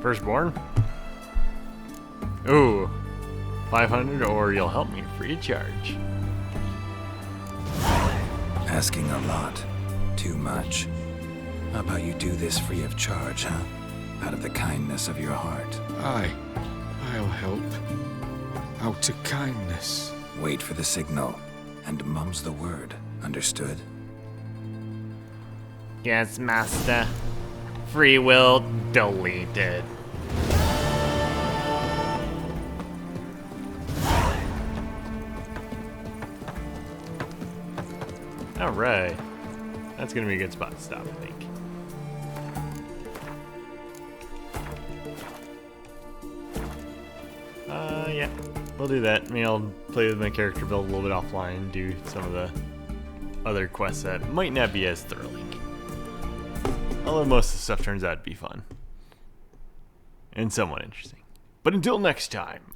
S1: Firstborn? Ooh. 500 or you'll help me free of charge.
S12: Asking a lot. Too much. How about you do this free of charge, huh? Out of the kindness of your heart.
S19: Aye, I'll help. Out of kindness.
S12: Wait for the signal, and mum's the word. Understood?
S1: Yes, master. Free will deleted. Alright. That's gonna be a good spot to stop, I think. Yeah. We'll do that. I mean, I'll play with my character build a little bit offline, do some of the other quests that might not be as thrilling. Although most of the stuff turns out to be fun. And somewhat interesting. But until next time,